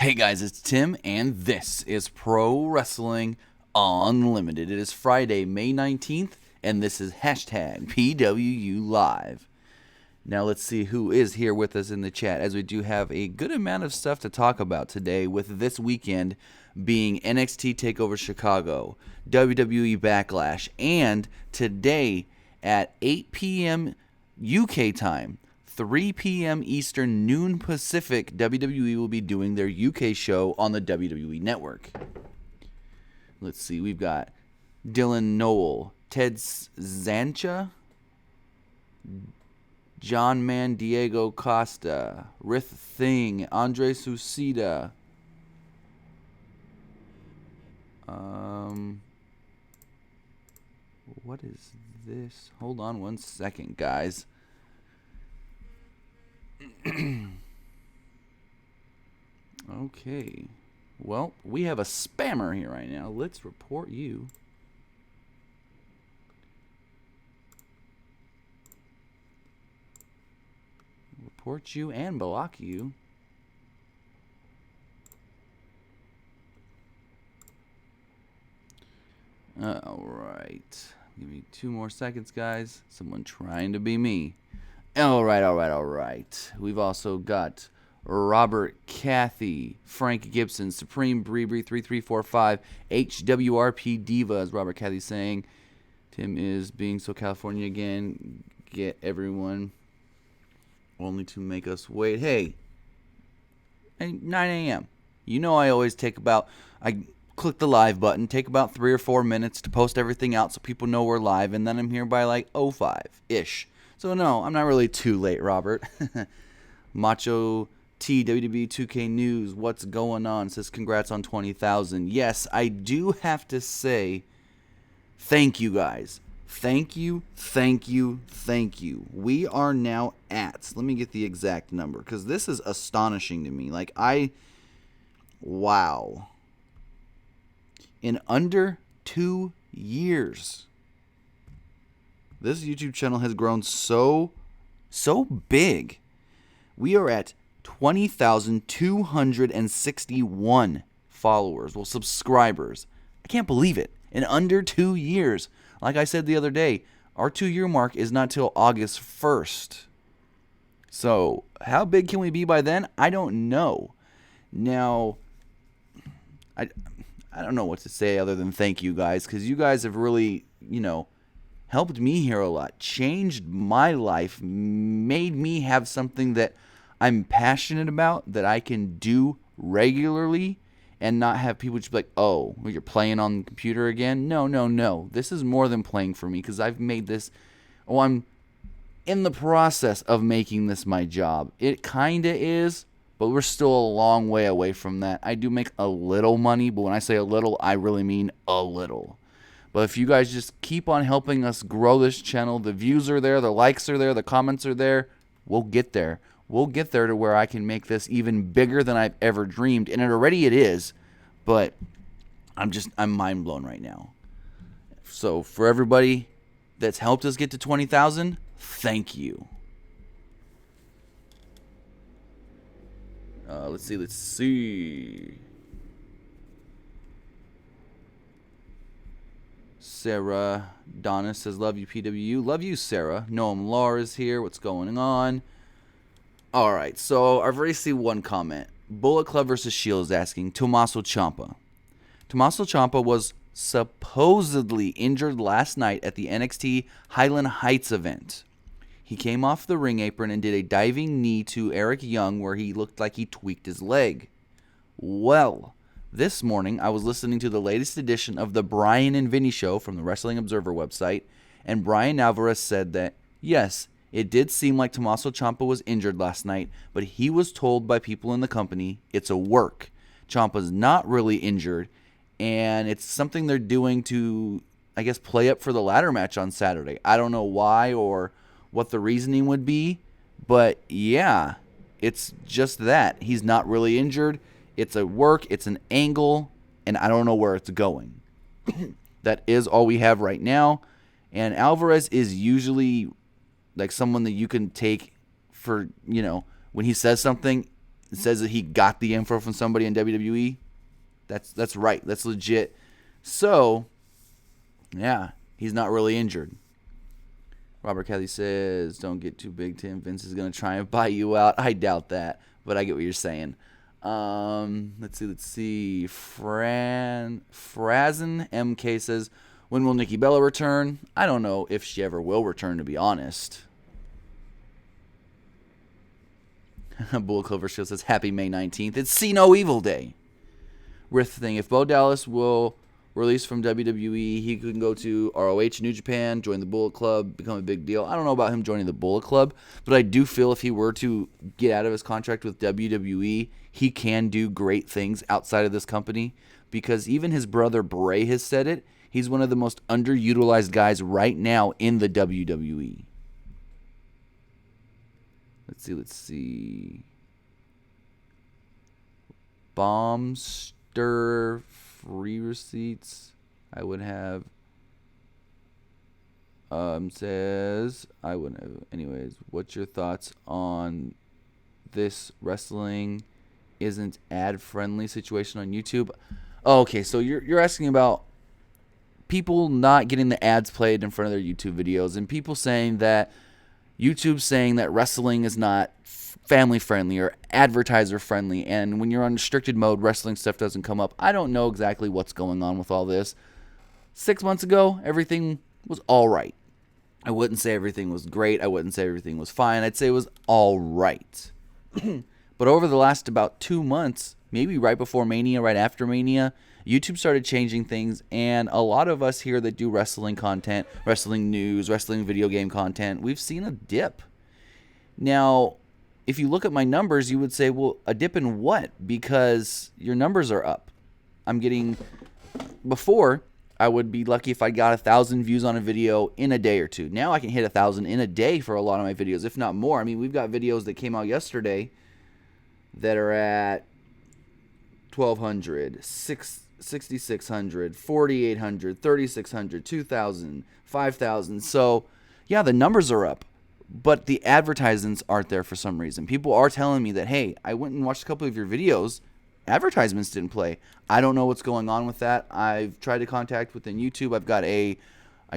Hey guys, it's Tim, and this is Pro Wrestling Unlimited. It is Friday, May 19th, and this is hashtag PWU Live. Now let's see who is here with us in the chat, as we do have a good amount of stuff to talk about today, with this weekend being NXT Takeover Chicago, WWE Backlash, and today at 8 p.m. UK time, 3 p.m. Eastern, noon Pacific, WWE will be doing their UK show on the WWE Network. Let's see, we've got Dylan Noel, Ted Zancha, John Man, Diego Costa, Rith Thing, Andre Susita, what is this? Hold on one second, guys. Okay. Well, we have a spammer here right now. Let's report you. Report you and block you. Alright. Give me 2 more seconds, guys. Someone trying to be me. Alright. We've also got Robert Cathy, Frank Gibson, Supreme Breebree 3345, HWRP Diva, as Robert Cathy's saying. Tim is being so California again. Get everyone only to make us wait. Hey, 9 a.m. You know I always I click the live button, take about 3 or 4 minutes to post everything out so people know we're live, and then I'm here by like 05-ish. So no, I'm not really too late, Robert. Macho T, WWE 2K News, what's going on? Says congrats on 20,000. Yes, I do have to say thank you, guys. Thank you. We are now at, let me get the exact number, because this is astonishing to me. Wow. In under 2 years, this YouTube channel has grown so big. We are at 20,261 followers, well, subscribers. I can't believe it. In under 2 years. Like I said the other day, our 2-year mark is not till August 1st. So, how big can we be by then? I don't know. Now, I don't know what to say other than thank you guys, because you guys have really, helped me here a lot, changed my life, made me have something that I'm passionate about, that I can do regularly, and not have people just be like, oh, you're playing on the computer again? No. This is more than playing for me, because I've made this, I'm in the process of making this my job. It kind of is, but we're still a long way away from that. I do make a little money, but when I say a little, I really mean a little. But if you guys just keep on helping us grow this channel, the views are there, the likes are there, the comments are there, we'll get there. We'll get there to where I can make this even bigger than I've ever dreamed. And it is, but I'm mind blown right now. So for everybody that's helped us get to 20,000, thank you. Let's see. Sarah Donna says, love you, PWU. Love you, Sarah. Noam Laura's here. What's going on? All right, so I've already seen one comment. Bullet Club vs. Shield is asking, Tommaso Ciampa. Tommaso Ciampa was supposedly injured last night at the NXT Highland Heights event. He came off the ring apron and did a diving knee to Eric Young where he looked like he tweaked his leg. Well, this morning I was listening to the latest edition of the Brian and Vinny show from the Wrestling Observer website, and Brian Alvarez said that, yes, it did seem like Tommaso Ciampa was injured last night, but he was told by people in the company it's a work. Ciampa's not really injured, and it's something they're doing to, I guess, play up for the ladder match on Saturday. I don't know why or what the reasoning would be, but yeah, it's just that. He's not really injured. It's a work, it's an angle, and I don't know where it's going. That is all we have right now, and Alvarez is usually like someone that you can take for, when he says something, says that he got the info from somebody in WWE. That's right. That's legit. So, yeah, he's not really injured. Robert Kelly says, don't get too big, Tim. Vince is going to try and buy you out. I doubt that, but I get what you're saying. Let's see. Frazen MK says, when will Nikki Bella return? I don't know if she ever will return, to be honest. Bull Clover Shield says, happy May 19th. It's See No Evil Day. Riff thing. If Bo Dallas will release from WWE, he can go to ROH, New Japan, join the Bullet Club, become a big deal. I don't know about him joining the Bullet Club, but I do feel if he were to get out of his contract with WWE, he can do great things outside of this company, because even his brother Bray has said it. He's one of the most underutilized guys right now in the WWE. Let's see. Bombster free receipts. I would have. Says I wouldn't have. Anyways, what's your thoughts on this wrestling isn't ad friendly situation on YouTube? Oh, okay, so you're asking about people not getting the ads played in front of their YouTube videos, and people saying that YouTube's saying that wrestling is not family friendly or advertiser friendly, and when you're on restricted mode, wrestling stuff doesn't come up. I don't know exactly what's going on with all this. 6 months ago, everything was all right. I wouldn't say everything was great. I wouldn't say everything was fine. I'd say it was all right. But over the last about 2 months, maybe right before Mania, right after Mania, YouTube started changing things, and a lot of us here that do wrestling content, wrestling news, wrestling video game content, we've seen a dip. Now, if you look at my numbers, you would say, well, a dip in what? Because your numbers are up. I'm getting, before, I would be lucky if I got 1,000 views on a video in a day or two. Now I can hit 1,000 in a day for a lot of my videos, if not more. I mean, we've got videos that came out yesterday that are at 1,200, 6,600, 4,800, 3,600, 2,000, 5,000. So, yeah, the numbers are up, but the advertisements aren't there for some reason. People are telling me that, hey, I went and watched a couple of your videos. Advertisements didn't play. I don't know what's going on with that. I've tried to contact within YouTube. I've got I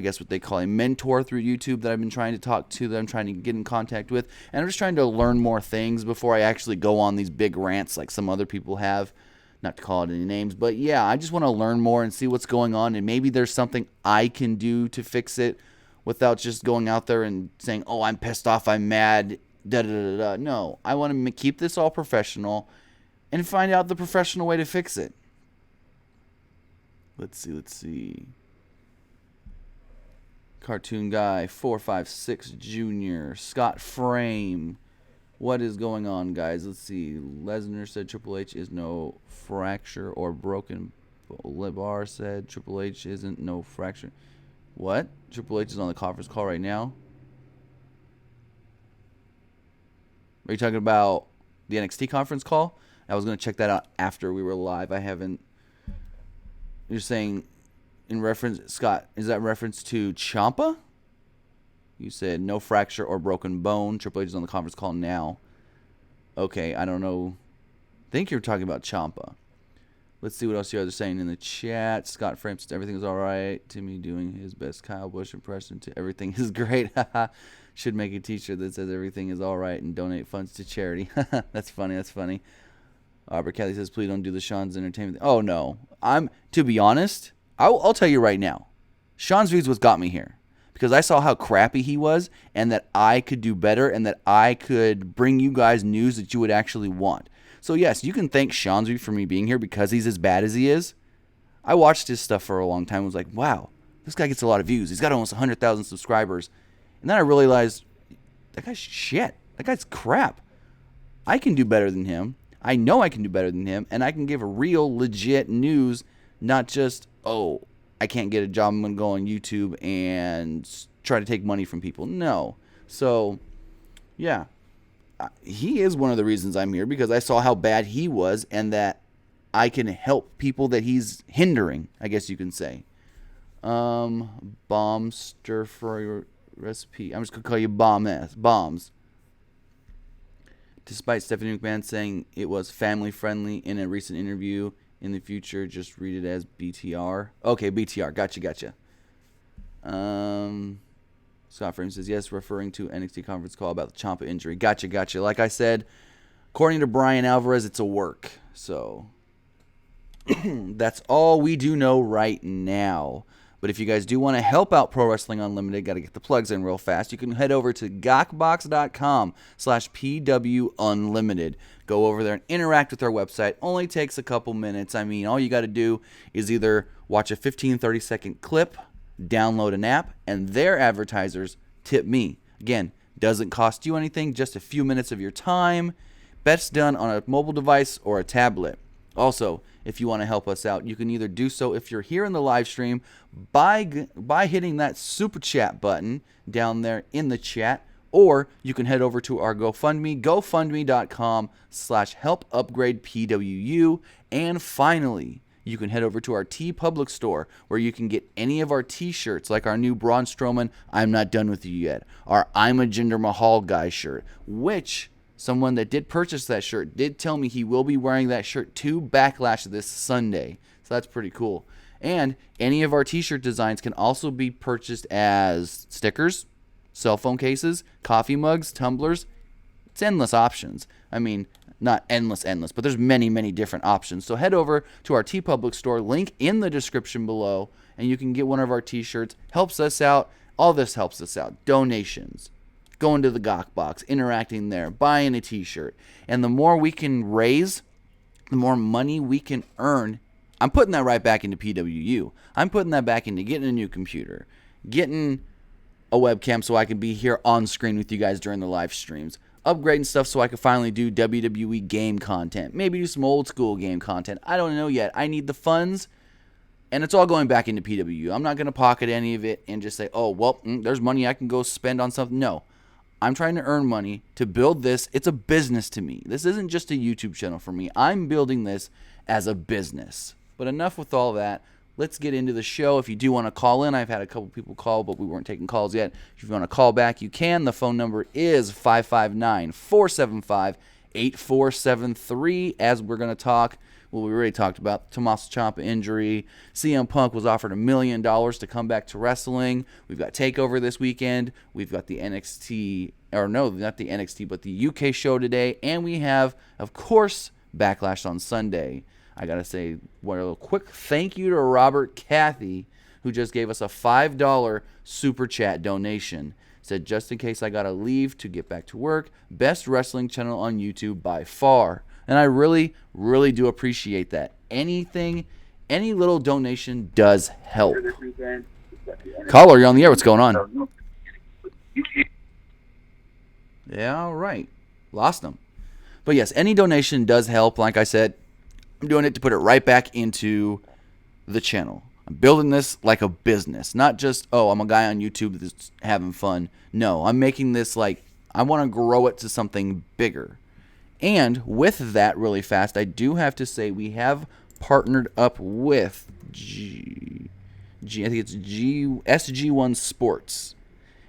guess what they call a mentor through YouTube that I've been trying to talk to, that I'm trying to get in contact with. And I'm just trying to learn more things before I actually go on these big rants like some other people have. Not to call it any names, but yeah, I just want to learn more and see what's going on, and maybe there's something I can do to fix it without just going out there and saying, oh, I'm pissed off, I'm mad, da-da-da-da. No, I want to keep this all professional and find out the professional way to fix it. Let's see. Cartoon Guy 456 Jr. Scott Frame. What is going on, guys? Let's see. Lesnar said Triple H is no fracture or broken. Lebar said Triple H isn't no fracture. What? Triple H is on the conference call right now? Are you talking about the NXT conference call? I was going to check that out after we were live. I haven't. You're saying in reference, Scott, is that reference to Ciampa? You said no fracture or broken bone. Triple H is on the conference call now. Okay, I don't know. I think you're talking about Ciampa. Let's see what else you guys are saying in the chat. Scott Frame said everything is all right. Timmy doing his best Kyle Busch impression to everything is great. Should make a t-shirt that says everything is all right and donate funds to charity. That's funny. Albert Kelly says, please don't do the Sean's entertainment thing. Oh, no. To be honest, I'll tell you right now. Sean's views was got me here. Because I saw how crappy he was, and that I could do better, and that I could bring you guys news that you would actually want. So yes, you can thank Sean's view for me being here because he's as bad as he is. I watched his stuff for a long time and was like, wow, this guy gets a lot of views. He's got almost 100,000 subscribers. And then I realized, that guy's shit. That guy's crap. I can do better than him. I know I can do better than him, and I can give a real, legit news, not just, oh, I can't get a job, I'm going to go on YouTube and try to take money from people. No. So, yeah. He is one of the reasons I'm here, because I saw how bad he was and that I can help people that he's hindering, I guess you can say. Bomb stir fry recipe. I'm just going to call you Bombs. Despite Stephanie McMahon saying it was family friendly in a recent interview, in the future, just read it as BTR. Okay, BTR. Gotcha. Scott Frame says, yes, referring to NXT conference call about the Ciampa injury. Gotcha. Like I said, according to Brian Alvarez, it's a work. So that's all we do know right now. But if you guys do want to help out Pro Wrestling Unlimited, got to get the plugs in real fast, you can head over to gawkbox.com/PW Unlimited. Go over there and interact with our website. Only takes a couple minutes. I mean, all you got to do is either watch a 15, 30-second clip, download an app, and their advertisers tip me. Again, doesn't cost you anything, just a few minutes of your time. Best done on a mobile device or a tablet. Also, if you want to help us out, you can either do so if you're here in the live stream by hitting that super chat button down there in the chat, or you can head over to our GoFundMe, gofundme.com/helpupgradepwu, and finally, you can head over to our TeePublic store where you can get any of our t-shirts, like our new Braun Strowman, I'm Not Done With You Yet, our I'm a Jinder Mahal Guy shirt, which someone that did purchase that shirt did tell me he will be wearing that shirt to Backlash this Sunday. So that's pretty cool. And any of our t-shirt designs can also be purchased as stickers, cell phone cases, coffee mugs, tumblers. It's endless options. I mean, not endless, but there's many different options. So head over to our TeePublic store, link in the description below, and you can get one of our t-shirts. Helps us out. All this helps us out. Donations, going to the Gawk Box, interacting there, buying a t-shirt. And the more we can raise, the more money we can earn. I'm putting that right back into PWU. I'm putting that back into getting a new computer, getting a webcam so I can be here on screen with you guys during the live streams, upgrading stuff so I can finally do WWE game content, maybe do some old school game content. I don't know yet. I need the funds, and it's all going back into PWU. I'm not going to pocket any of it and just say, oh, well, there's money I can go spend on something. No. I'm trying to earn money to build this. It's a business to me. This isn't just a YouTube channel for me. I'm building this as a business. But enough with all that. Let's get into the show. If you do want to call in, I've had a couple people call, but we weren't taking calls yet. If you want to call back, you can. The phone number is 559-475-8473. As we're going to talk, well, we already talked about Tommaso Ciampa injury. CM Punk was offered $1 million to come back to wrestling. We've got Takeover this weekend. We've got the NXT, or no, not the NXT, but the UK show today. And we have, of course, Backlash on Sunday. I got to say, a quick thank you to Robert Cathy, who just gave us a $5 super chat donation. Said, just in case I got to leave to get back to work, best wrestling channel on YouTube by far. And I really do appreciate that. Any little donation does help. Caller, you're on the air. What's going on? Yeah, all right. Lost them. But yes, any donation does help. Like I said, I'm doing it to put it right back into the channel. I'm building this like a business, not just, oh, I'm a guy on YouTube that's having fun. No, I'm making this like, I want to grow it to something bigger. And with that, really fast, I do have to say we have partnered up with SG1 Sports.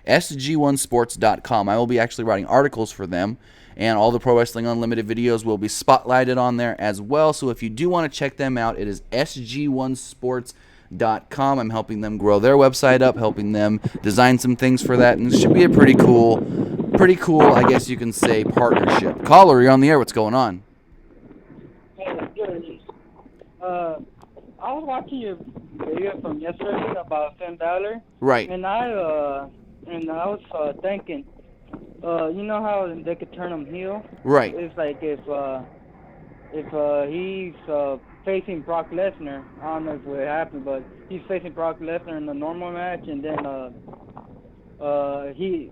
SG1sports.com. I will be actually writing articles for them, and all the Pro Wrestling Unlimited videos will be spotlighted on there as well. So if you do want to check them out, it is SG1sports.com. I'm helping them grow their website up, helping them design some things for that, and it should be a pretty cool, I guess you can say, partnership. Caller, you're on the air. What's going on? I was watching your video from yesterday about Finn Balor. Right. And I was thinking, you know how they could turn him heel? Right. It's like if he's facing Brock Lesnar, I don't know if it would happen, but he's facing Brock Lesnar in the normal match, and then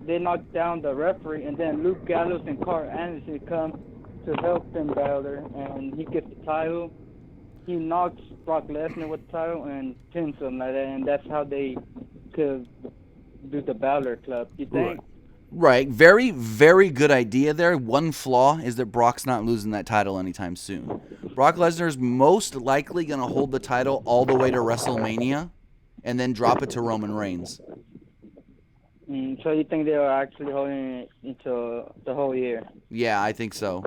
they knock down the referee, and then Luke Gallows and Carl Anderson come to help Finn Balor, and he gets the title. He knocks Brock Lesnar with the title and pins him like that, and that's how they could do the Balor Club. You think? Right. Very, very good idea there. One flaw is that Brock's not losing that title anytime soon. Brock Lesnar's most likely going to hold the title all the way to WrestleMania and then drop it to Roman Reigns. So you think they are actually holding it into the whole year? Yeah, I think so.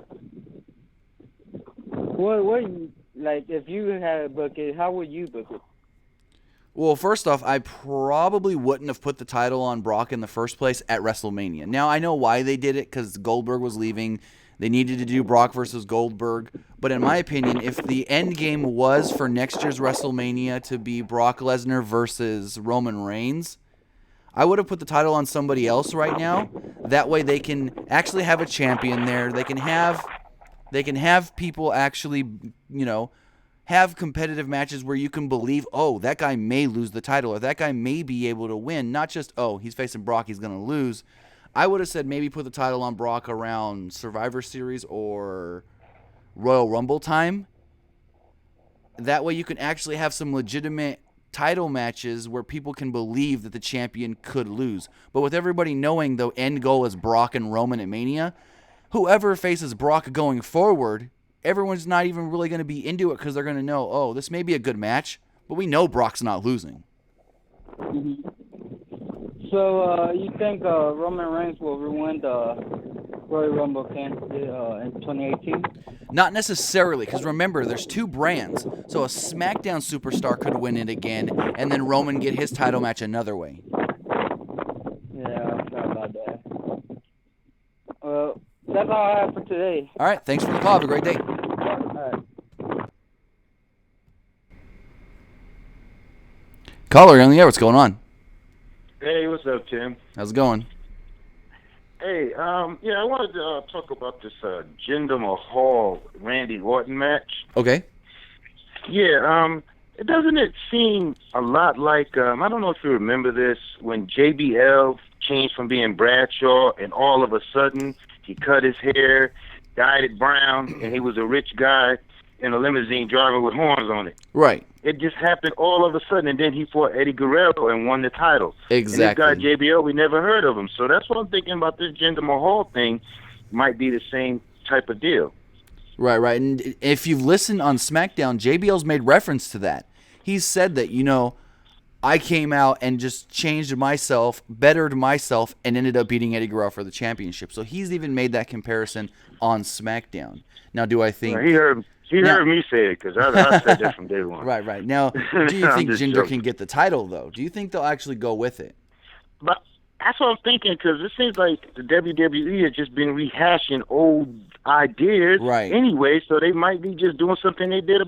Like, if you had to book it, how would you book it? Well, first off, I probably wouldn't have put the title on Brock in the first place at WrestleMania. Now, I know why they did it, because Goldberg was leaving. They needed to do Brock versus Goldberg. But in my opinion, if the end game was for next year's WrestleMania to be Brock Lesnar versus Roman Reigns, I would have put the title on somebody else right now. That way they can actually have a champion there. They can have people actually, have competitive matches where you can believe, oh, that guy may lose the title, or that guy may be able to win. Not just, oh, he's facing Brock, he's going to lose. I would have said maybe put the title on Brock around Survivor Series or Royal Rumble time. That way you can actually have some legitimate title matches where people can believe that the champion could lose. But with everybody knowing the end goal is Brock and Roman at Mania, whoever faces Brock going forward, everyone's not even really going to be into it because they're going to know, oh, this may be a good match, but we know Brock's not losing. Mm-hmm. So you think Roman Reigns will win the Royal Rumble in 2018? Not necessarily, because remember, there's two brands. So a SmackDown superstar could win it again, and then Roman get his title match another way. Yeah, I'm sorry about that. Well, that's all I have for today. All right, thanks for the call. Have a great day. All right. Caller, you're on the air. What's going on? Hey, what's up, Tim? How's it going? Hey, I wanted to talk about this Jinder Mahal Randy Orton match. Okay. Yeah, doesn't it seem a lot like I don't know if you remember this when JBL changed from being Bradshaw and all of a sudden he cut his hair, dyed it brown, and he was a rich guy in a limousine driving with horns on it. Right. It just happened all of a sudden, and then he fought Eddie Guerrero and won the title. Exactly. And this guy, JBL, we never heard of him. So that's what I'm thinking about this Jinder Mahal thing. Might be the same type of deal. Right. And if you've listened on SmackDown, JBL's made reference to that. He's said that, I came out and just changed myself, bettered myself, and ended up beating Eddie Guerrero for the championship. So he's even made that comparison on SmackDown. Now, do I think... He heard me say it, because I said that from day one. Right. Now, do you think Jinder can get the title, though? Do you think they'll actually go with it? But that's what I'm thinking, because it seems like the WWE has just been rehashing old ideas anyway, so they might be just doing something they did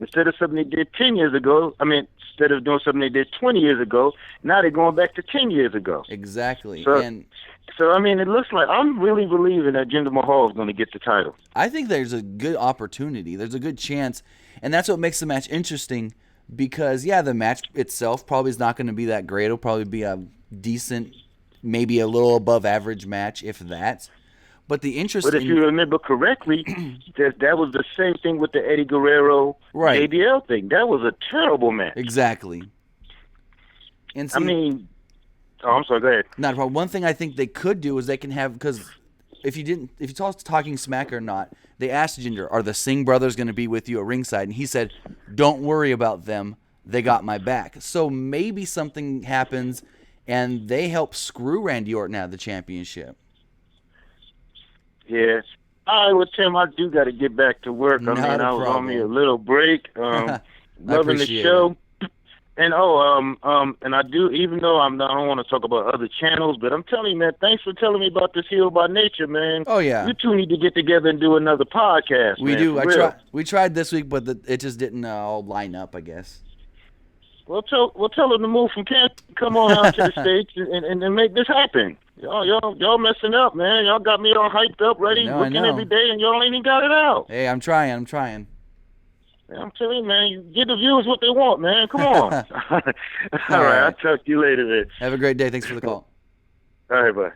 instead of something they did 10 years ago, instead of doing something they did 20 years ago, now they're going back to 10 years ago. Exactly. So it looks like I'm really believing that Jinder Mahal is going to get the title. I think there's a good opportunity. There's a good chance. And that's what makes the match interesting because, the match itself probably is not going to be that great. It'll probably be a decent, maybe a little above average match, if that. But the interesting... But if you remember correctly, that was the same thing with the Eddie Guerrero JBL thing. That was a terrible match. Exactly. And see, I'm sorry, go ahead. Not a problem. One thing I think they could do is they can have, because if you talking smack or not, they asked Jinder, are the Singh brothers going to be with you at ringside? And he said, don't worry about them. They got my back. So maybe something happens and they help screw Randy Orton out of the championship. Yes. All right, well, Tim, I do got to get back to work. I was on me a little break. Loving the show. It. And and I do, even though I don't want to talk about other channels, but I'm telling you, man, thanks for telling me about this Healed by Nature, man. Oh yeah. You two need to get together and do another podcast. We man, do. We tried this week, but it just didn't all line up, I guess. Tell them to move from Kansas, come on out to the States and make this happen. Y'all messing up, man. Y'all got me all hyped up, ready, working every day, and y'all ain't even got it out. Hey, I'm trying. I'm telling you, man, you give the viewers what they want, man. Come on. All right, I'll talk to you later, man. Have a great day. Thanks for the call. All right, bye.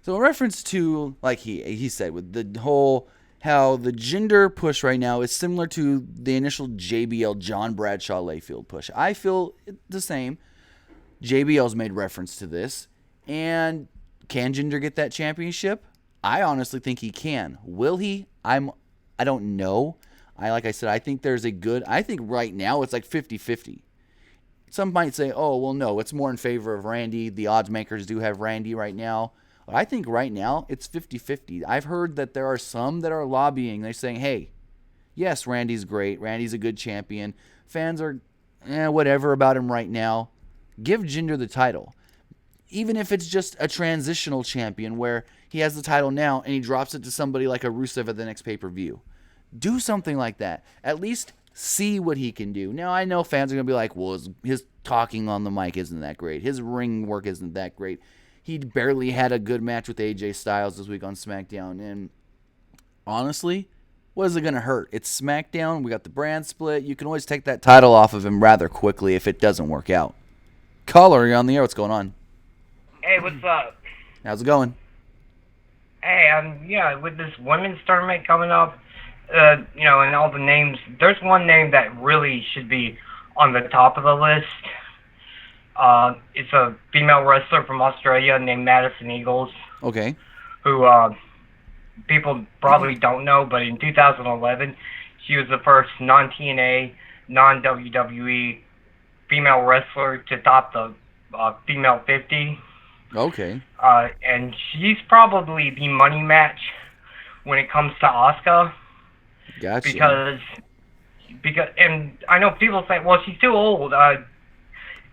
So in reference to, like he said, with the whole... how the Jinder push right now is similar to the initial JBL John Bradshaw Layfield push. I feel the same. JBL's made reference to this. And can Jinder get that championship? I honestly think he can. Will he? I don't know. Like I said, I think I think right now it's like 50-50. Some might say, oh, well, no, it's more in favor of Randy. The odds makers do have Randy right now. But I think right now it's 50-50. I've heard that there are some that are lobbying. They're saying, hey, yes, Randy's great. Randy's a good champion. Fans are whatever about him right now. Give Jinder the title. Even if it's just a transitional champion where he has the title now and he drops it to somebody like a Rusev at the next pay-per-view. Do something like that. At least see what he can do. Now, I know fans are going to be like, well, his talking on the mic isn't that great. His ring work isn't that great. He barely had a good match with AJ Styles this week on SmackDown. And honestly, what is it going to hurt? It's SmackDown. We got the brand split. You can always take that title off of him rather quickly if it doesn't work out. Caller, you're on the air. What's going on? Hey, what's up? How's it going? Hey, with this women's tournament coming up, and all the names, there's one name that really should be on the top of the list. It's a female wrestler from Australia named Madison Eagles. Okay. Who people probably don't know, but in 2011, she was the first non-TNA, non-WWE female wrestler to top the female 50. Okay. And she's probably the money match when it comes to Asuka. Gotcha. Because, and I know people say, well, she's too old.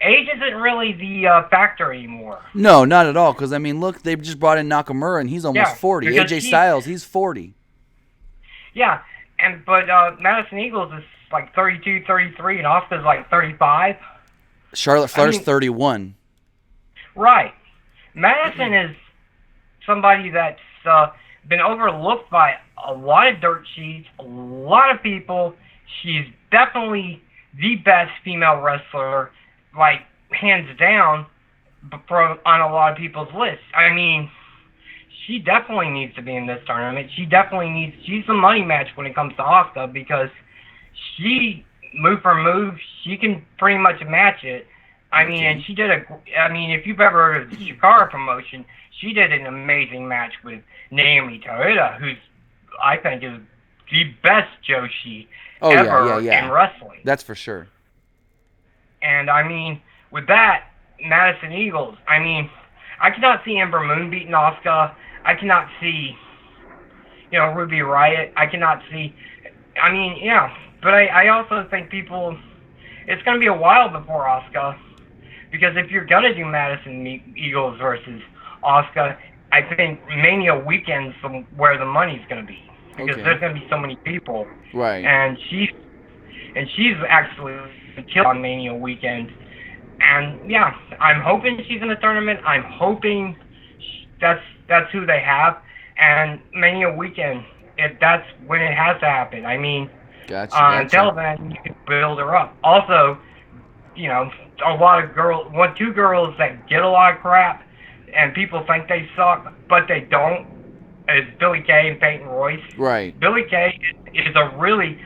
Age isn't really the factor anymore. No, not at all. Because, I mean, look, they just brought in Nakamura, and he's almost 40. AJ Styles, he's 40. Yeah, but Madison Eagles is like 32, 33, and Asuka's like 35. Charlotte Flair's 31. Right. Madison is somebody that's been overlooked by a lot of dirt sheets, a lot of people. She's definitely the best female wrestler, like, hands down, on a lot of people's lists. I mean, she definitely needs to be in this tournament. She's the money match when it comes to Asuka because she, move for move, she can pretty much match it. I mean, and she did if you've ever heard of the Shikara promotion, she did an amazing match with Naomi Toyota, who's, I think, is the best Joshi ever in wrestling. That's for sure. And, I mean, with that, Madison Eagles, I mean, I cannot see Ember Moon beating Asuka. I cannot see, Ruby Riott. I cannot see, but I also think it's going to be a while before Asuka. Because if you're going to do Madison Eagles versus Asuka, I think Mania weekend's where the money's going to be. Because there's going to be so many people. Right. And she's actually killed on Mania weekend. And, yeah, I'm hoping she's in the tournament. I'm hoping that's who they have. And Mania weekend, that's when it has to happen. I mean, gotcha. Until then, you can build her up. Also, a lot of two girls that get a lot of crap, and people think they suck, but they don't, is Billie Kay and Peyton Royce. Right. Billie Kay is a really,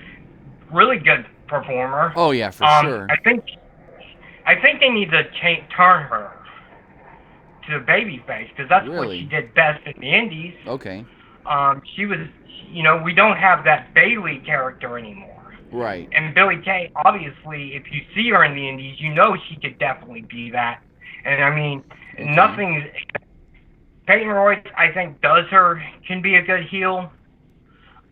really good performer. Oh, yeah, for sure. I think they need to turn her to babyface, because that's what she did best in the Indies. Okay. She was, we don't have that Bayley character anymore. Right. And Billie Kay, obviously, if you see her in the Indies, she could definitely be that. And, I mean, Peyton Royce, I think, can be a good heel.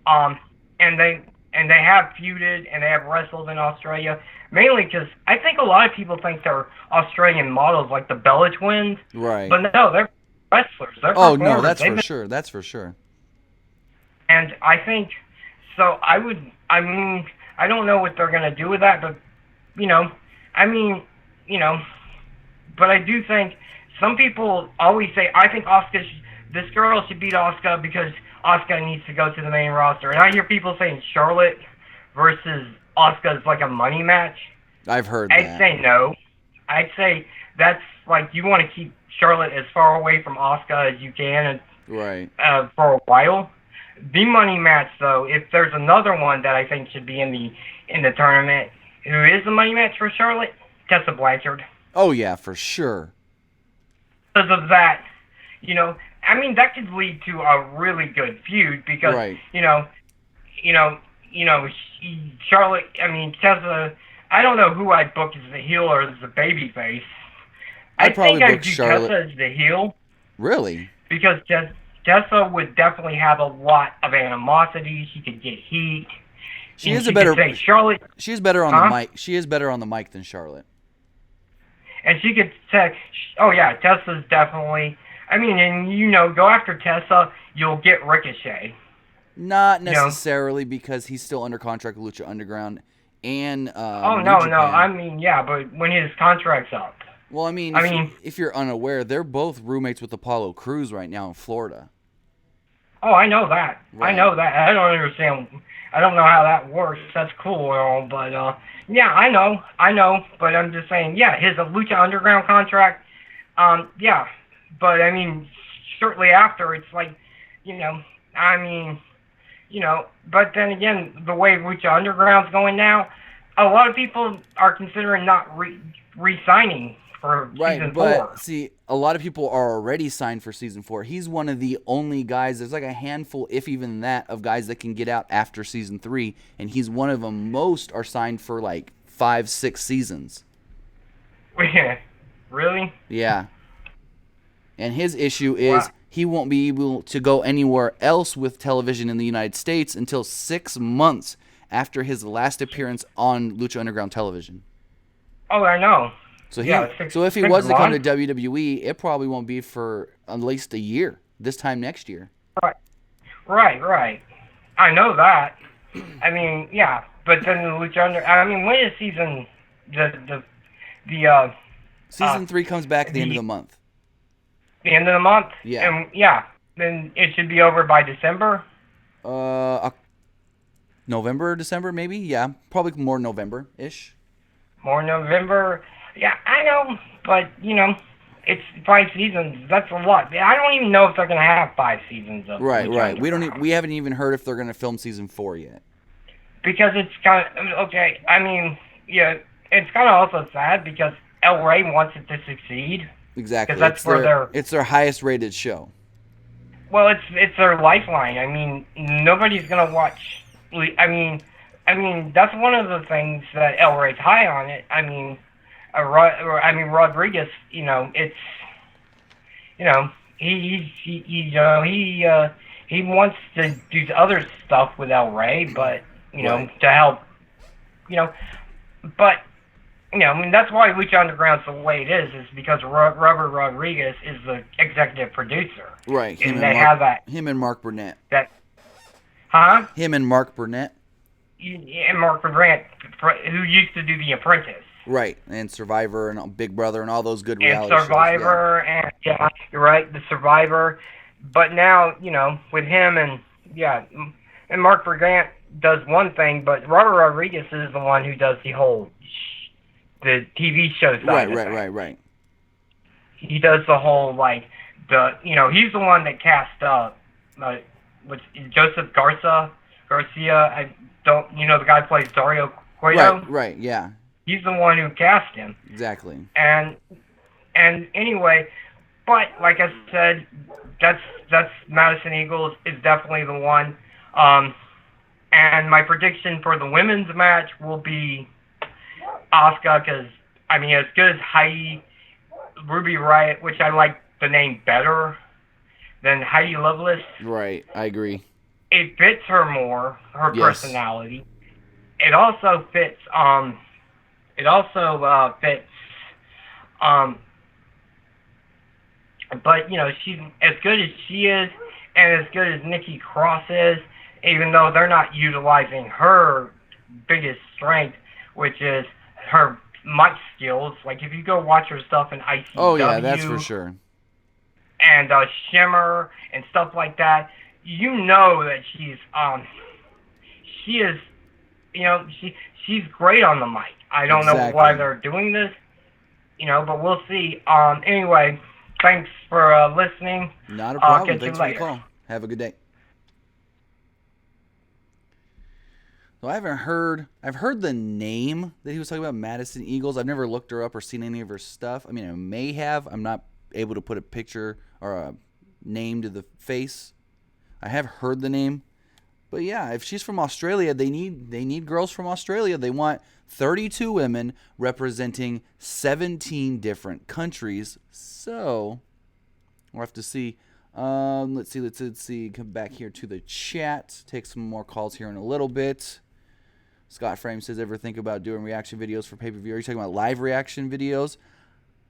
And they have feuded and they have wrestled in Australia, mainly because I think a lot of people think they're Australian models, like the Bella Twins. Right. But no, they're wrestlers. They're performers. No, that's for sure. That's for sure. And I think, I don't know what they're going to do with that, but, but I do think some people always say, I think this girl should beat Asuka because Asuka needs to go to the main roster. And I hear people saying Charlotte versus Asuka is like a money match. I've heard that. I'd say no. I'd say that's like you want to keep Charlotte as far away from Asuka as you can for a while. The money match, though, if there's another one that I think should be in the tournament, who is the money match for Charlotte? Tessa Blanchard. Oh, yeah, for sure. Because of that, that could lead to a really good feud because, Charlotte. I mean, Tessa. I don't know who I'd book as the heel or as the baby face. I probably think I'd book do Charlotte. Tessa as the heel Really? because Tessa would definitely have a lot of animosity. She could get heat. She And is she a better. could say Charlotte, She is better on the mic. She is better on the mic than Charlotte. and she could say, "Oh yeah, Tessa's definitely." I mean, and go after Tessa, you'll get Ricochet. Not necessarily because he's still under contract with Lucha Underground and New No. Japan. I mean, yeah, but when his contract's up. Well, I mean, if you're unaware, they're both roommates with Apollo Crews right now in Florida. Oh, I know that. Right. I know that. I don't understand. I don't know how that works. That's cool and all, but yeah, I know. But I'm just saying, yeah, his Lucha Underground contract, yeah. But I mean, shortly after, it's like, But then again, the way Lucha Underground's going now, a lot of people are considering not re-signing for season 4. But see, a lot of people are already signed for season 4. He's one of the only guys. There's like a handful, if even that, of guys that can get out after season 3, and he's one of them. Most are signed for like 5-6 seasons. Really? Yeah. And his issue is he won't be able to go anywhere else with television in the United States until 6 months after his last appearance on Lucha Underground television. Oh, I know. So he, if he was to come to WWE, it probably won't be for at least a year. This time next year. Right. I know that. I mean, yeah, but then the Lucha Underground. I mean, when is season Season 3 comes back at the end of the month. The end of the month? Yeah. And then it should be over by December? November, December, maybe? Yeah, probably more November-ish. More November? Yeah, I know, but, it's 5 seasons. That's a lot. I don't even know if they're going to have 5 seasons of Right. We haven't even heard if they're going to film season 4 yet. Because it's kind of, okay, I mean, yeah, it's kind of also sad because El Rey wants it to succeed. Exactly. That's it's their highest rated show. Well, it's their lifeline. I mean, nobody's gonna watch. I mean, that's one of the things that El Rey's high on it. I mean, Rodriguez. It's, he wants to do other stuff with El Rey, but to help, but. That's why Lucha Underground's the way it is because Robert Rodriguez is the executive producer. Right. Him and Mark Burnett. Him and Mark Burnett. And Mark Burnett, who used to do The Apprentice. Right. And Survivor and Big Brother and all those good reality shows. And Survivor, and yeah, you're right, the Survivor. But now, with him and Mark Burnett does one thing, but Robert Rodriguez is the one who does the TV show side. Right. He does the whole, he's the one that cast, Joseph Garcia. The guy who plays Dario Cueto. Right, yeah. He's the one who cast him. Exactly. And anyway, but like I said, that's Madison Eagles is definitely the one. And my prediction for the women's match will be Asuka, because, as good as Heidi, Ruby Riott, which I like the name better than Heidi Lovelace. Right, I agree. It fits her more, her personality. It also fits, but, she's as good as she is, and as good as Nikki Cross is, even though they're not utilizing her biggest strength, which is her mic skills. Like, if you go watch her stuff in ICW. Oh, yeah, that's for sure. And Shimmer and stuff like that, that she's great on the mic. I don't know why they're doing this, but we'll see. Anyway, thanks for listening. Not a problem. Thanks for the call. Have a good day. So I've heard the name that he was talking about, Madison Eagles. I've never looked her up or seen any of her stuff. I may have. I'm not able to put a picture or a name to the face. I have heard the name. But yeah, if she's from Australia, they need girls from Australia. They want 32 women representing 17 different countries. So we'll have to see. Let's see. Come back here to the chat. Take some more calls here in a little bit. Scott Frame says, ever think about doing reaction videos for pay-per-view? Are you talking about live reaction videos?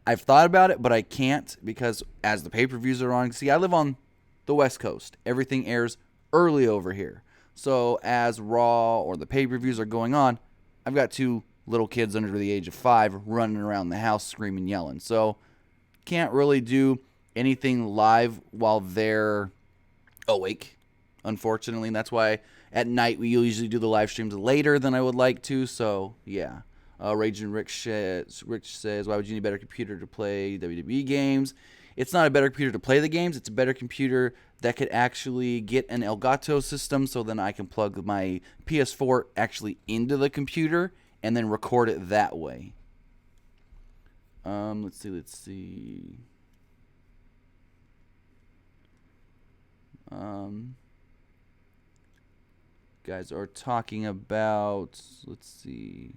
I've thought about it, but I can't because as the pay-per-views are on, see, I live on the West Coast. Everything airs early over here. So as Raw or the pay-per-views are going on, I've got 2 little kids under the age of 5 running around the house screaming, yelling. So can't really do anything live while they're awake, unfortunately. And that's why at night we usually do the live streams later than I would like to. So yeah. Raging Rich says, why would you need a better computer to play WWE games? It's not a better computer to play the games. It's a better computer that could actually get an Elgato system so then I can plug my PS4 actually into the computer and then record it that way. Let's see. Guys are talking about, let's see.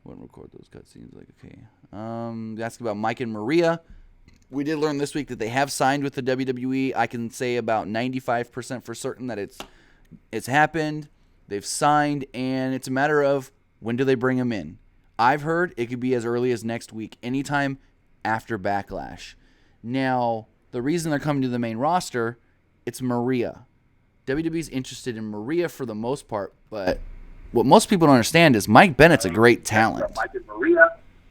Wouldn't record those cutscenes. Like, okay. Asking about Mike and Maria. We did learn this week that they have signed with the WWE. I can say about 95% for certain that it's happened. They've signed, and it's a matter of when do they bring them in. I've heard it could be as early as next week, anytime after Backlash. Now, the reason they're coming to the main roster, it's Maria. WWE's interested in Maria for the most part, but what most people don't understand is Mike Bennett's a great talent.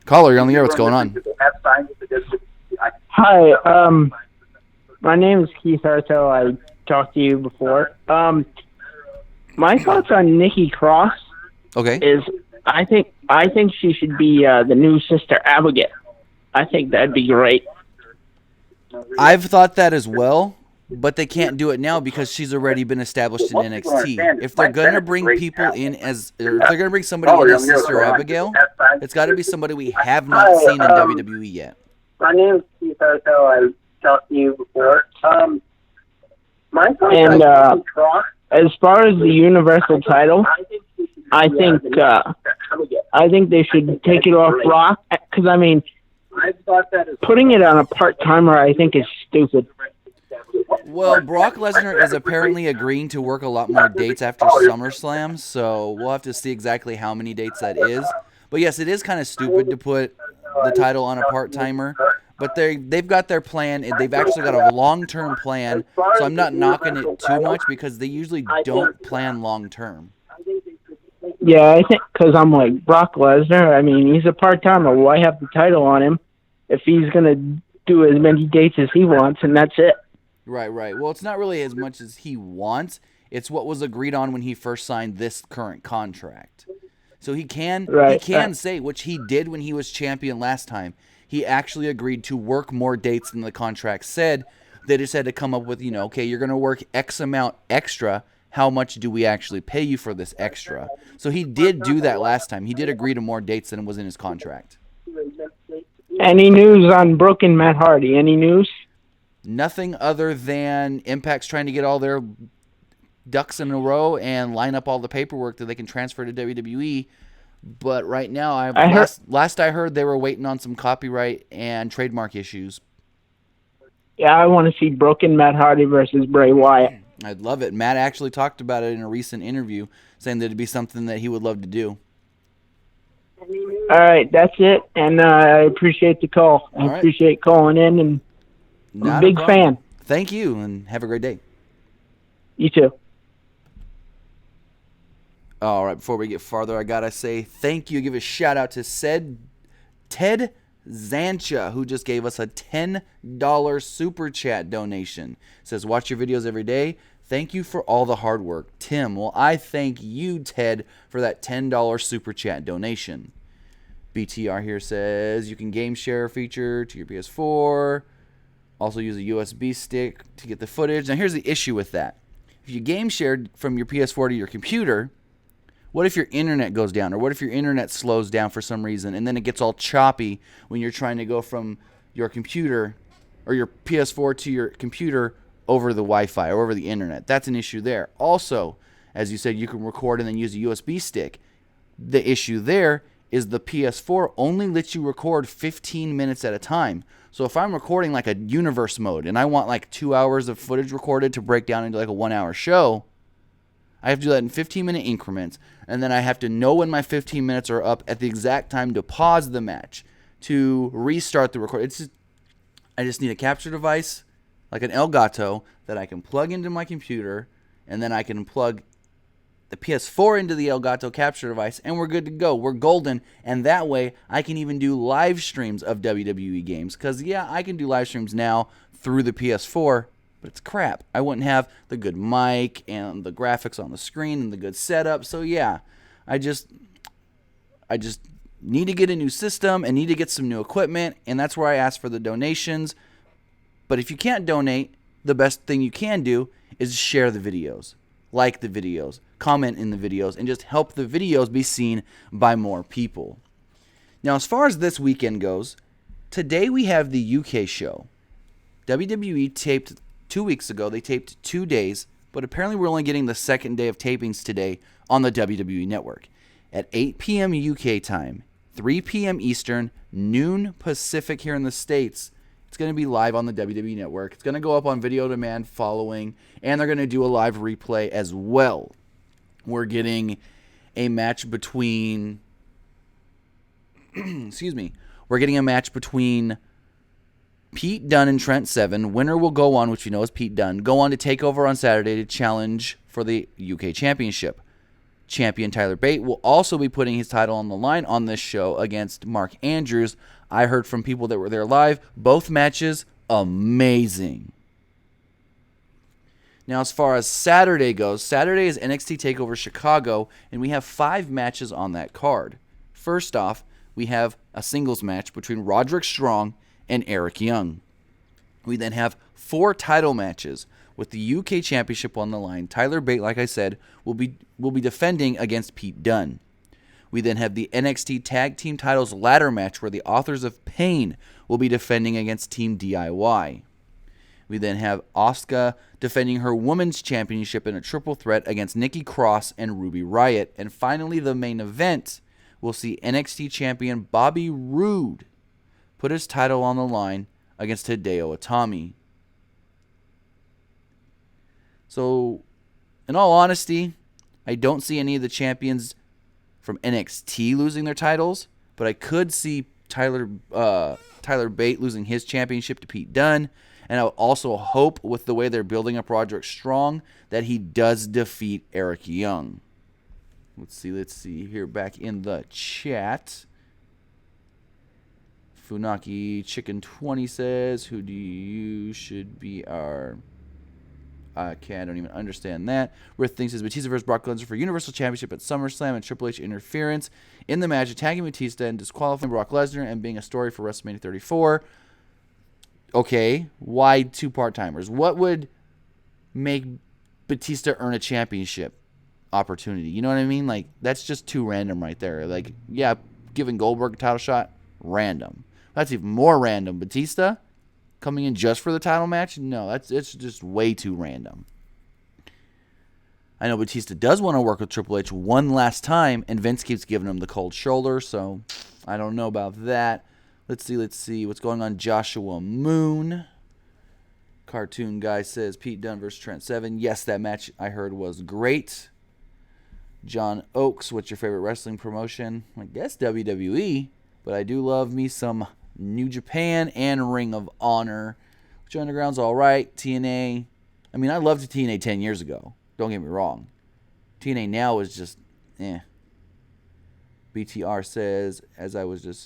Caller, you're on the air. What's going on? Hi, my name is Keith Arto. I talked to you before. My thoughts on Nikki Cross is I think she should be the new Sister Abigail. I think that'd be great. I've thought that as well, but they can't do it now because she's already been established in NXT. If they're gonna bring people in if they're gonna bring somebody in as Sister Abigail, it's got to be somebody we have not seen in WWE yet. My name is Keith Arto. I talked to you before. My thoughts on Nikki Cross. As far as the Universal title, I think they should take it off Brock because I mean, putting it on a part-timer I think is stupid. Well, Brock Lesnar is apparently agreeing to work a lot more dates after SummerSlam, so we'll have to see exactly how many dates that is. But yes, it is kind of stupid to put the title on a part-timer, but they've got their plan. They've actually got a long-term plan, so I'm not knocking it too much because they usually don't plan long-term. Yeah, I think because I'm like, Brock Lesnar, I mean, he's a part-timer. Why have the title on him if he's going to do as many dates as he wants, and that's it? Right. Well, it's not really as much as he wants. It's what was agreed on when he first signed this current contract. So he can say, which he did when he was champion last time, he actually agreed to work more dates than the contract said. They just had to come up with, okay, you're going to work X amount extra. How much do we actually pay you for this extra? So he did do that last time. He did agree to more dates than was in his contract. Any news on Brooke and Matt Hardy? Any news? Nothing other than Impact's trying to get all their ducks in a row and line up all the paperwork that they can transfer to WWE. But right now, last I heard, they were waiting on some copyright and trademark issues. Yeah, I want to see Brooke and Matt Hardy versus Bray Wyatt. I'd love it. Matt actually talked about it in a recent interview, saying that it'd be something that he would love to do. All right, that's it, and I appreciate the call. I appreciate calling in, and I'm a big fan. Thank you, and have a great day. You too. All right, before we get farther, I got to say thank you. Give a shout-out to Ted Zancha, who just gave us a $10 Super Chat donation. Says, watch your videos every day. Thank you for all the hard work. Tim, well, I thank you, Ted, for that $10 Super Chat donation. BTR here says, you can game share feature to your PS4. Also use a USB stick to get the footage. Now, here's the issue with that. If you game shared from your PS4 to your computer, what if your internet goes down? Or what if your internet slows down for some reason and then it gets all choppy when you're trying to go from your computer or your PS4 to your computer over the Wi-Fi or over the internet? That's an issue there. Also, As you said, you can record and then use a USB stick. The issue there is the PS4 only lets you record 15 minutes at a time. So if I'm recording like a universe mode and I want like 2 hours of footage recorded to break down into like a 1 hour show, I have to do that in 15-minute increments. And then I have to know when my 15 minutes are up at the exact time to pause the match, to restart the record. I just need a capture device, like an Elgato, that I can plug into my computer, and then I can plug the PS4 into the Elgato capture device, and we're good to go. We're golden, and that way I can even do live streams of WWE games. Because, yeah, I can do live streams now through the PS4, but it's crap. I wouldn't have the good mic and the graphics on the screen and the good setup. So, yeah, I just need to get a new system and need to get some new equipment, and that's where I ask for the donations. But if you can't donate, the best thing you can do is share the videos, like the videos, comment in the videos, and just help the videos be seen by more people. Now, as far as this weekend goes, today we have the UK show. WWE taped 2 weeks ago. They taped 2 days, but apparently we're only getting the second day of tapings today on the WWE Network. At 8 p.m. UK time, 3 p.m. Eastern, noon Pacific here in the States, it's going to be live on the WWE Network. It's going to go up on video demand following, and they're going to do a live replay as well. We're getting a match between we're getting a match between Pete Dunne and Trent Seven. Winner will go on, which you know is Pete Dunne, go on to Takeover on Saturday to challenge for the UK Championship. Champion Tyler Bate will also be putting his title on the line on this show against Mark Andrews. I heard from people that were there live. Both matches, amazing. Now, as far as Saturday goes, Saturday is NXT TakeOver Chicago, and we have 5 matches on that card. First off, we have a singles match between Roderick Strong and Eric Young. We then have 4 title matches with the UK Championship on the line. Tyler Bate, like I said, will be defending against Pete Dunne. We then have the NXT Tag Team Titles ladder match where the Authors of Pain will be defending against Team DIY. We then have Asuka defending her Women's Championship in a triple threat against Nikki Cross and Ruby Riott. And finally, the main event will see NXT Champion Bobby Roode put his title on the line against Hideo Itami. So, in all honesty, I don't see any of the champions from NXT losing their titles, but I could see Tyler Bate losing his championship to Pete Dunne, and I also hope with the way they're building up Roderick Strong that he does defeat Eric Young. Let's see here back in the chat. Funaki Chicken 20 says, "Who do you should be our?" Okay, I don't even understand that. Rith thinks says Batista versus Brock Lesnar for Universal Championship at SummerSlam and Triple H interference in the match, attacking Batista and disqualifying Brock Lesnar and being a story for WrestleMania 34. Okay, why 2 part-timers? What would make Batista earn a championship opportunity? You know what I mean? Like, that's just too random right there. Like, yeah, giving Goldberg a title shot, random. That's even more random. Batista coming in just for the title match? No, it's just way too random. I know Batista does want to work with Triple H one last time, and Vince keeps giving him the cold shoulder, so I don't know about that. Let's see what's going on. Joshua Moon. Cartoon guy says Pete Dunne versus Trent Seven. Yes, that match I heard was great. John Oakes, what's your favorite wrestling promotion? I guess WWE, but I do love me some New Japan and Ring of Honor. Lucha Underground's all right. TNA. I mean, I loved TNA 10 years ago. Don't get me wrong. TNA now is just, eh. BTR says, as I was just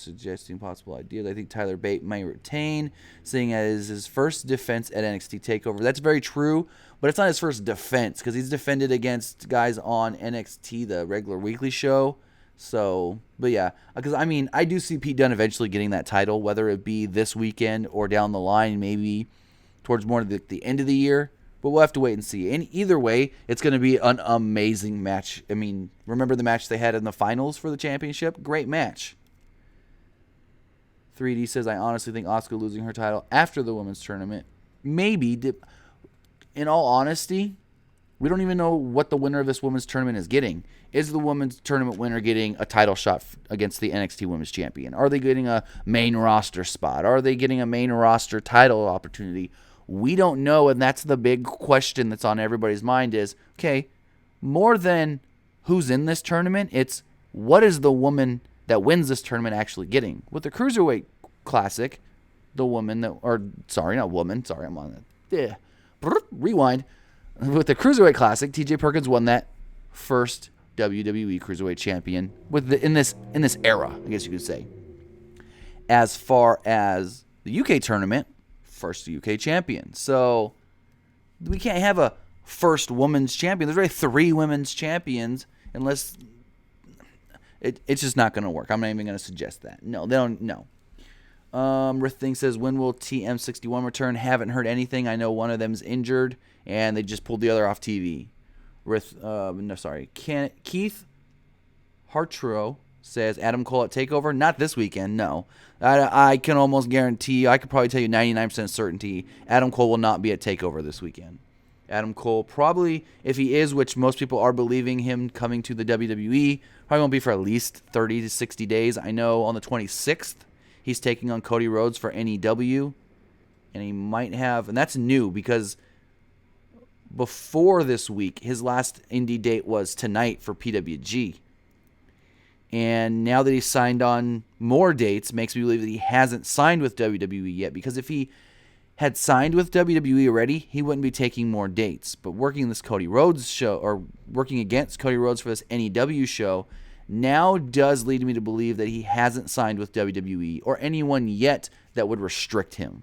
suggesting possible ideas. I think Tyler Bate may retain, seeing as his first defense at NXT TakeOver. That's very true, but it's not his first defense because he's defended against guys on NXT, the regular weekly show. So, but yeah, because I mean, I do see Pete Dunne eventually getting that title, whether it be this weekend or down the line, maybe towards more the end of the year. But we'll have to wait and see. And either way, it's going to be an amazing match. I mean, remember the match they had in the finals for the championship? Great match. 3D says, I honestly think Asuka losing her title after the women's tournament. Maybe. In all honesty, We don't even know what the winner of this women's tournament is getting. Is the women's tournament winner getting a title shot against the NXT Women's Champion? Are they getting a main roster spot? Are they getting a main roster title opportunity? We don't know, and that's the big question that's on everybody's mind is, okay, more than who's in this tournament, it's what is the woman that wins this tournament actually getting? With the Cruiserweight Classic, the woman that, or sorry, not woman, sorry, I'm on it. Rewind. With the Cruiserweight Classic, TJ Perkins won that first WWE Cruiserweight Champion in this era, I guess you could say. As far as the UK tournament, first UK champion. So we can't have a first women's champion. There's already 3 women's champions, unless it's just not going to work. I'm not even going to suggest that. No, they don't. No. Rith Thing says, when will TM61 return? Haven't heard anything. I know one of them's injured, and they just pulled the other off TV. Keith Hartro says, Adam Cole at TakeOver? Not this weekend, no. I can almost guarantee, I could probably tell you 99% certainty, Adam Cole will not be at TakeOver this weekend. Adam Cole probably, if he is, which most people are believing him coming to the WWE, probably won't be for at least 30 to 60 days. I know on the 26th, he's taking on Cody Rhodes for NEW, and he might have, and that's new because before this week, his last indie date was tonight for PWG. And now that he's signed on more dates, makes me believe that he hasn't signed with WWE yet, because if he had signed with WWE already, he wouldn't be taking more dates. But working this Cody Rhodes show, or working against Cody Rhodes for this NEW show, now does lead me to believe that he hasn't signed with WWE or anyone yet that would restrict him.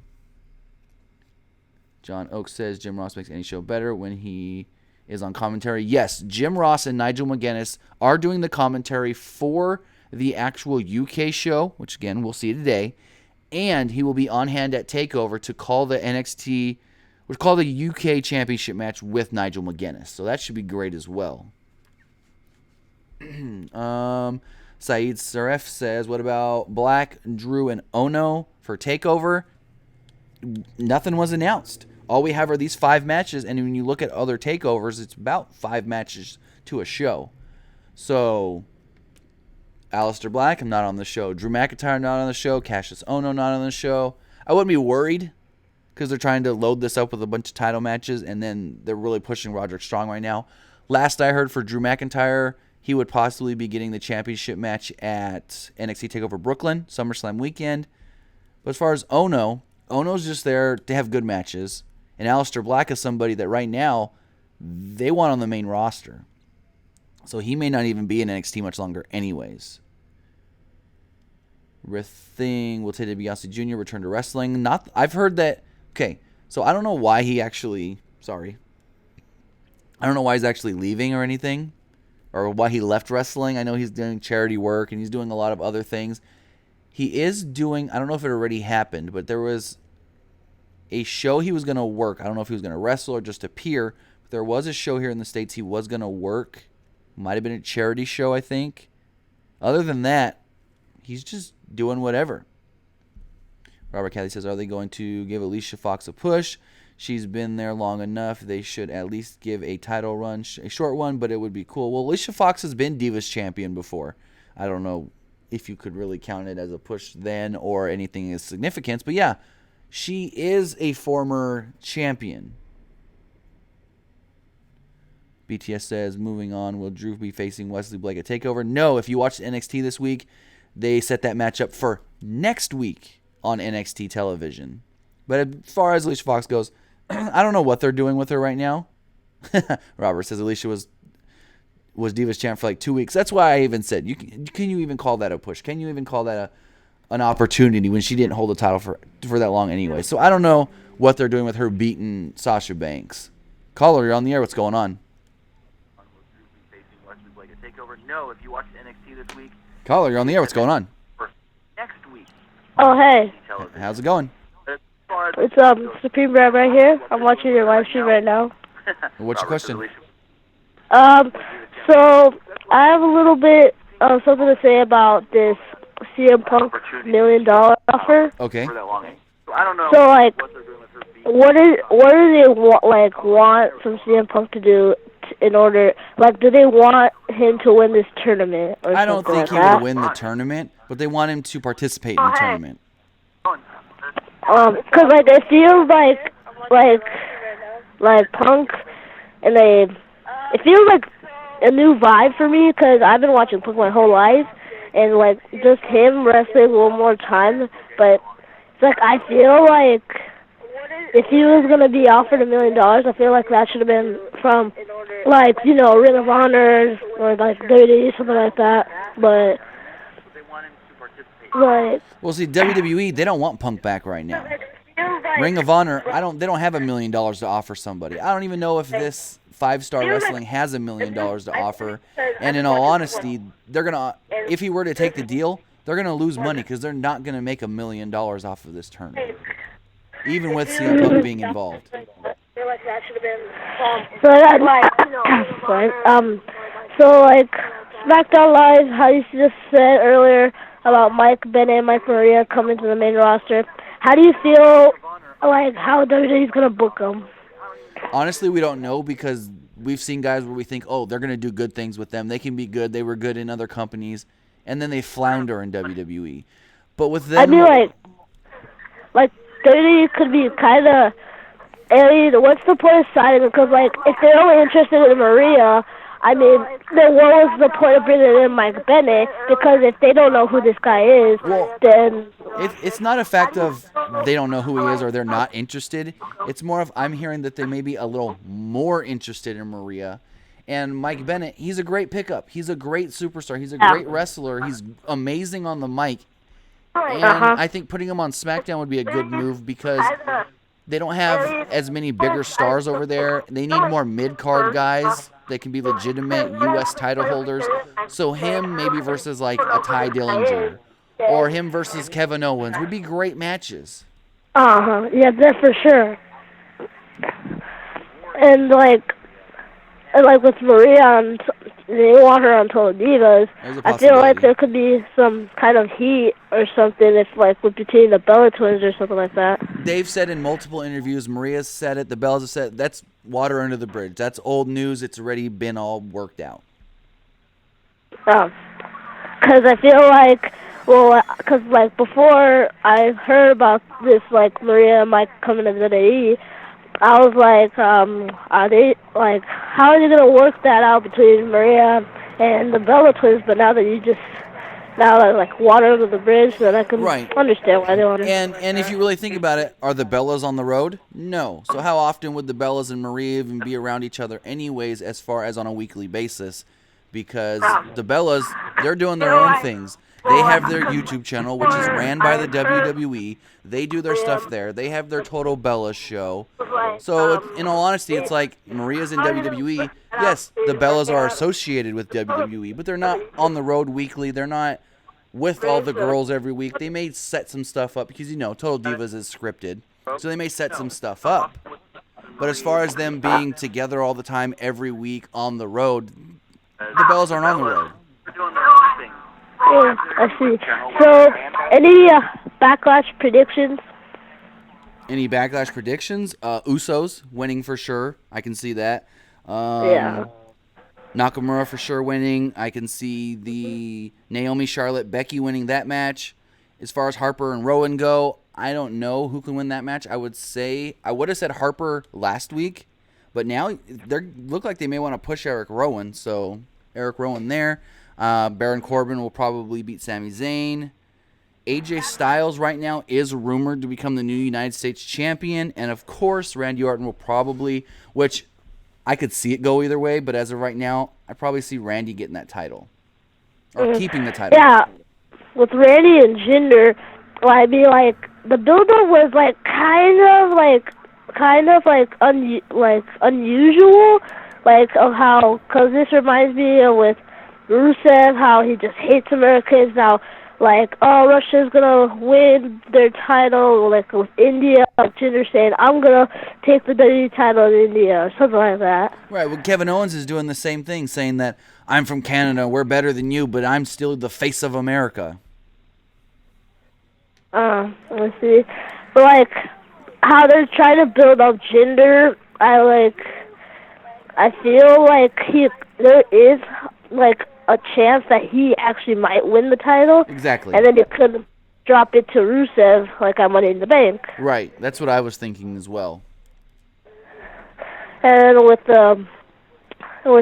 John Oak says Jim Ross makes any show better when he is on commentary. Yes, Jim Ross and Nigel McGuinness are doing the commentary for the actual UK show, which again we'll see today, and he will be on hand at TakeOver to call the NXT, which call the UK Championship match with Nigel McGuinness. So that should be great as well. Saeed Saref says, what about Black, Drew, and Ono for TakeOver? Nothing was announced. All we have are these 5 matches, and when you look at other takeovers, it's about 5 matches to a show. So, Aleister Black, I'm not on the show. Drew McIntyre, not on the show. Cassius Ohno, not on the show. I wouldn't be worried, because they're trying to load this up with a bunch of title matches, and then they're really pushing Roderick Strong right now. Last I heard for Drew McIntyre, he would possibly be getting the championship match at NXT TakeOver Brooklyn, SummerSlam weekend. But as far as Ohno, Ohno's just there to have good matches. And Aleister Black is somebody that right now they want on the main roster. So he may not even be in NXT much longer anyways. Rithing will take DiBiase Jr. return to wrestling. I've heard that. Okay, so I don't know why he actually. Sorry. I don't know why he's actually leaving or anything. Or why he left wrestling. I know he's doing charity work and he's doing a lot of other things. He is doing, I don't know if it already happened, but there was a show he was going to work. I don't know if he was going to wrestle or just appear. But there was a show here in the States he was going to work. Might have been a charity show, I think. Other than that, he's just doing whatever. Robert Kelly says, are they going to give Alicia Fox a push? She's been there long enough. They should at least give a title run, a short one, but it would be cool. Well, Alicia Fox has been Divas Champion before. I don't know if you could really count it as a push then or anything of significance. But yeah, she is a former champion. BTS says, moving on, will Drew be facing Wesley Blake at TakeOver? No, if you watched NXT this week, they set that match up for next week on NXT television. But as far as Alicia Fox goes, I don't know what they're doing with her right now. Robert says Alicia was Divas Champ for like 2 weeks. That's why I even said, can you even call that a push? Can you even call that an opportunity when she didn't hold the title for that long anyway? So I don't know what they're doing with her beating Sasha Banks. Caller, you're on the air. What's going on? No, if you watched NXT this week. Caller, you're on the air. What's going on? Next week. Oh, hey. How's it going? It's Supreme Brad right here. I'm watching your live stream right now. What's your question? So I have a little bit of something to say about this CM Punk $1 million offer. Okay. I don't know. So like, what do they want from CM Punk to do in order, like, do they want him to win this tournament or I don't something think like he that? will win the tournament, but they want him to participate in the tournament. Cause like it feels like Punk, and it feels like a new vibe for me, cause I've been watching Punk my whole life, and like just him wrestling one more time, but it's like I feel like if he was gonna be offered $1 million, I feel like that should have been from like, you know, Ring of Honor or like WWE, something like that. But like, Well, see, WWE, they don't want Punk back right now. Ring of Honor, they don't have $1 million to offer somebody. I don't even know if this 5-Star Wrestling has $1 million to offer. And in all honesty, if he were to take the deal, they're gonna lose money because they're not gonna make $1 million off of this tournament, even with CM Punk being involved. so like SmackDown Live, how you just said earlier about Mike Bennett and Mike Maria coming to the main roster. How do you feel like how WWE's gonna book them? Honestly, we don't know because we've seen guys where we think, oh, they're going to do good things with them. They can be good. They were good in other companies. And then they flounder in WWE. But with them... I mean, like WWE could be kind of... what's the point of signing them? Because, like, if they're only interested in Maria, I mean, then what was the point of bringing in Mike Bennett? Because if they don't know who this guy is, then... It's not a fact of they don't know who he is or they're not interested. It's more of I'm hearing that they may be a little more interested in Maria. And Mike Bennett, he's a great pickup. He's a great superstar. He's a great wrestler. He's amazing on the mic. And I think putting him on SmackDown would be a good move because they don't have as many bigger stars over there. They need more mid-card guys that can be legitimate U.S. title holders. So him maybe versus like a Ty Dillinger or him versus Kevin Owens would be great matches. Yeah, that's for sure. And like with Maria, they want her on Total Divas. I feel like there could be some kind of heat or something if like between the Bella Twins or something like that. They've said in multiple interviews, Maria's said it, the Bellas have said it, that's water under the bridge. That's old news. It's already been all worked out. Because I feel like, because like before I heard about this, like Maria and Mike coming to WWE, I was like, how are they gonna work that out between Maria and the Bella Twins? But now that like water under the bridge, then I can understand why they want to. And if you really think about it, are the Bellas on the road? No. So how often would the Bellas and Maria even be around each other anyways, as far as on a weekly basis? Because the Bellas, they're doing their own things. They have their YouTube channel, which is ran by the WWE. They do their stuff there. They have their Total Bellas show. So, in all honesty, it's like Maria's in WWE. Yes, the Bellas are associated with WWE, but they're not on the road weekly. They're not with all the girls every week. They may set some stuff up because, Total Divas is scripted. So they may set some stuff up. But as far as them being together all the time every week on the road, the Bellas aren't on the road. Yeah, I see. So, any Backlash predictions? Any Backlash predictions? Usos winning for sure. I can see that. Yeah. Nakamura for sure winning. I can see the Naomi, Charlotte, Becky winning that match. As far as Harper and Rowan go, I don't know who can win that match. I would have said Harper last week, but now they look like they may want to push Eric Rowan. So Eric Rowan there. Baron Corbin will probably beat Sami Zayn. AJ Styles right now is rumored to become the new United States champion. And, of course, Randy Orton will probably, which I could see it go either way, but as of right now, I probably see Randy getting that title. Or keeping the title. Yeah, with Randy and Jinder, I mean, like, the build-up was, like, kind of unusual. Like, of how, because this reminds me of with Rusev, how he just hates Americans. Now, like, oh, Russia's gonna win their title, like with India, Jinder saying, I'm gonna take the WWE title in India, or something like that. Right, well, Kevin Owens is doing the same thing, saying that I'm from Canada, we're better than you, but I'm still the face of America. Let's see. But, like, how they're trying to build up Jinder, I feel like there is like a chance that he actually might win the title. Exactly. And then he could drop it to Rusev like on Money in the Bank. Right. That's what I was thinking as well. And with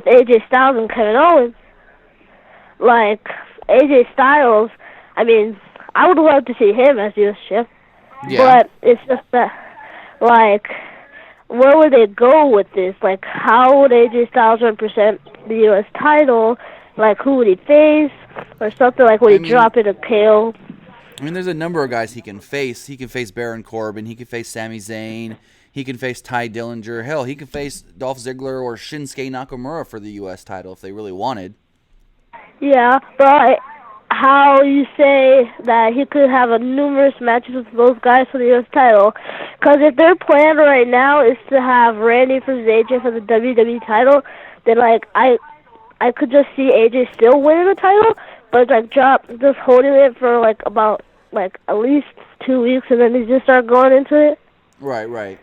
AJ Styles and Kevin Owens, like AJ Styles, I mean, I would love to see him as US champ. Yeah. But it's just that, like, where would they go with this? Like, how would AJ Styles represent the U.S. title? Like, who would he face? Or something like, would he drop it a KO? I mean, there's a number of guys he can face. He can face Baron Corbin. He can face Sami Zayn. He can face Ty Dillinger. Hell, he can face Dolph Ziggler or Shinsuke Nakamura for the U.S. title if they really wanted. Yeah, but how you say that he could have a numerous matches with those guys for the U.S. title? Because if their plan right now is to have Randy versus AJ for the WWE title, then like I could just see AJ still winning the title, but like just holding it for like about like at least 2 weeks, and then they just start going into it. Right.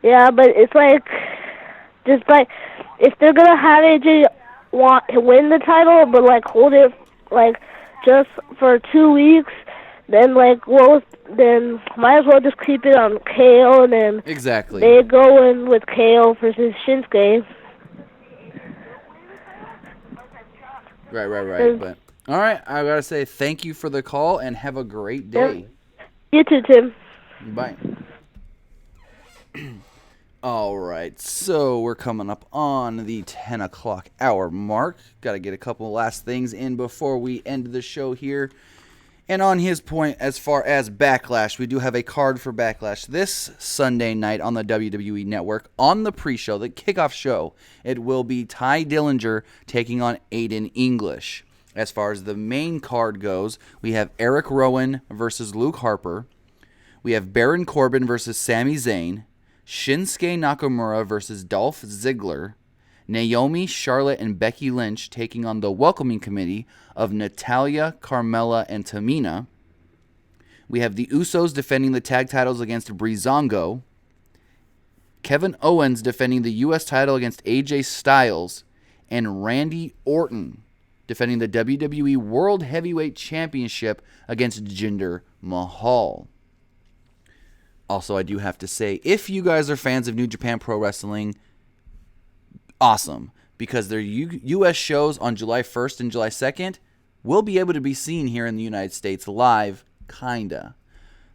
Yeah, but it's like just like if they're gonna have AJ want to win the title, but like hold it like just for 2 weeks, then like then might as well just keep it on KO, and then exactly they go in with KO versus Shinsuke. Right. But all right, I gotta say thank you for the call and have a great day. You too, Tim. Bye. All right, so we're coming up on the 10 o'clock hour mark. Got to get a couple last things in before we end the show here. And on his point, as far as Backlash, we do have a card for Backlash this Sunday night on the WWE Network. On the pre-show, the kickoff show, it will be Ty Dillinger taking on Aiden English. As far as the main card goes, we have Eric Rowan versus Luke Harper. We have Baron Corbin versus Sami Zayn. Shinsuke Nakamura versus Dolph Ziggler, Naomi, Charlotte, and Becky Lynch taking on the welcoming committee of Natalya, Carmella, and Tamina. We have the Usos defending the tag titles against Breezango, Kevin Owens defending the U.S. title against AJ Styles, and Randy Orton defending the WWE World Heavyweight Championship against Jinder Mahal. Also, I do have to say, if you guys are fans of New Japan Pro Wrestling, awesome. Because their U.S. shows on July 1st and July 2nd will be able to be seen here in the United States live, kinda.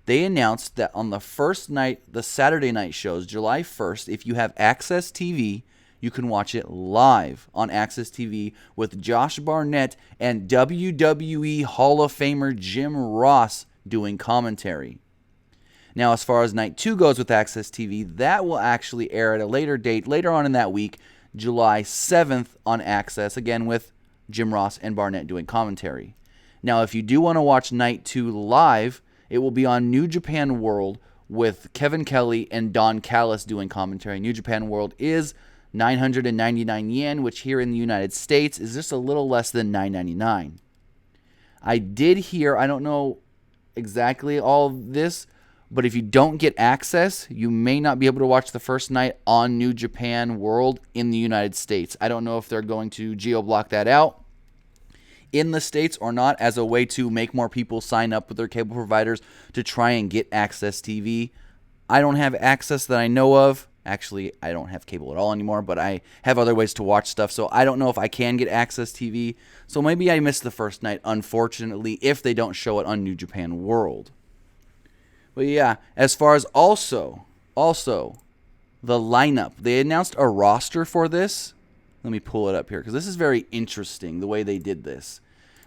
They announced that on the first night, the Saturday night shows, July 1st, if you have Access TV, you can watch it live on Access TV with Josh Barnett and WWE Hall of Famer Jim Ross doing commentary. Now, as far as Night 2 goes with Access TV, that will actually air at a later date, later on in that week, July 7th on Access, again with Jim Ross and Barnett doing commentary. Now, if you do want to watch Night 2 live, it will be on New Japan World with Kevin Kelly and Don Callis doing commentary. New Japan World is 999 yen, which here in the United States is just a little less than $9.99. I did hear, I don't know exactly all of this, but if you don't get access, you may not be able to watch the first night on New Japan World in the United States. I don't know if they're going to geo-block that out in the States or not as a way to make more people sign up with their cable providers to try and get Access TV. I don't have access that I know of. Actually, I don't have cable at all anymore, but I have other ways to watch stuff, so I don't know if I can get Access TV. So maybe I missed the first night, unfortunately, if they don't show it on New Japan World. But yeah, as far as also the lineup, they announced a roster for this. Let me pull it up here because this is very interesting the way they did this.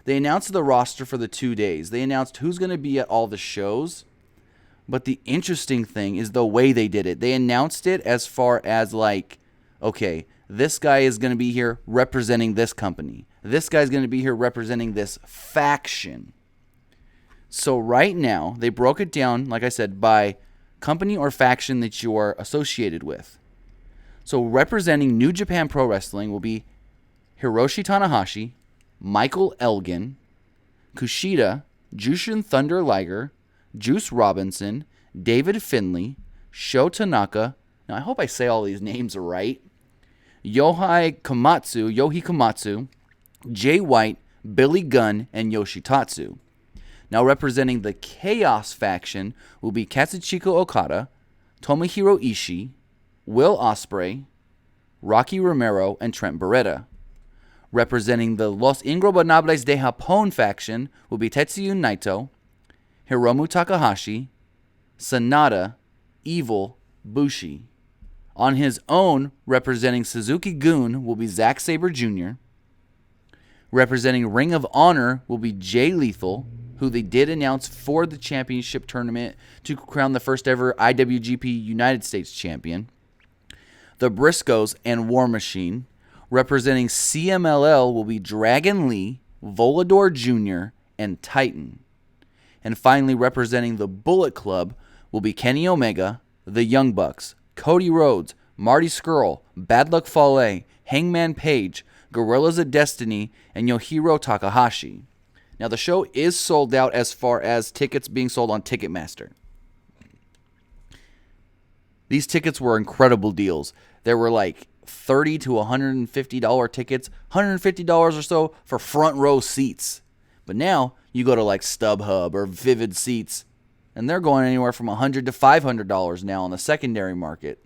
They announced the roster for the 2 days. They announced who's going to be at all the shows. But the interesting thing is the way they did it. They announced it as far as like, okay, this guy is going to be here representing this company. This guy's going to be here representing this faction. So right now, they broke it down, like I said, by company or faction that you are associated with. So representing New Japan Pro Wrestling will be Hiroshi Tanahashi, Michael Elgin, Kushida, Jushin Thunder Liger, Juice Robinson, David Finlay, Sho Tanaka, Now, I hope I say all these names right. Yohei Komatsu, Jay White, Billy Gunn, and Yoshitatsu. Now, representing the Chaos faction will be Katsuchika Okada, Tomohiro Ishii, Will Ospreay, Rocky Romero, and Trent Beretta. Representing the Los Ingobernables de Japón faction will be Tetsuya Naito, Hiromu Takahashi, Sanada, Evil, Bushi. On his own, representing Suzuki-gun will be Zack Sabre Jr. Representing Ring of Honor will be Jay Lethal, who they did announce for the championship tournament to crown the first ever IWGP United States champion. The Briscoes and War Machine. Representing CMLL will be Dragon Lee, Volador Jr., and Titan. And finally, representing the Bullet Club will be Kenny Omega, the Young Bucks, Cody Rhodes, Marty Scurll, Bad Luck Fale, Hangman Page, Gorillas of Destiny, and Yoshiro Takahashi. Now, the show is sold out as far as tickets being sold on Ticketmaster. These tickets were incredible deals. There were like $30 to $150 tickets, $150 or so for front row seats. But now you go to like StubHub or Vivid Seats, and they're going anywhere from $100 to $500 now on the secondary market.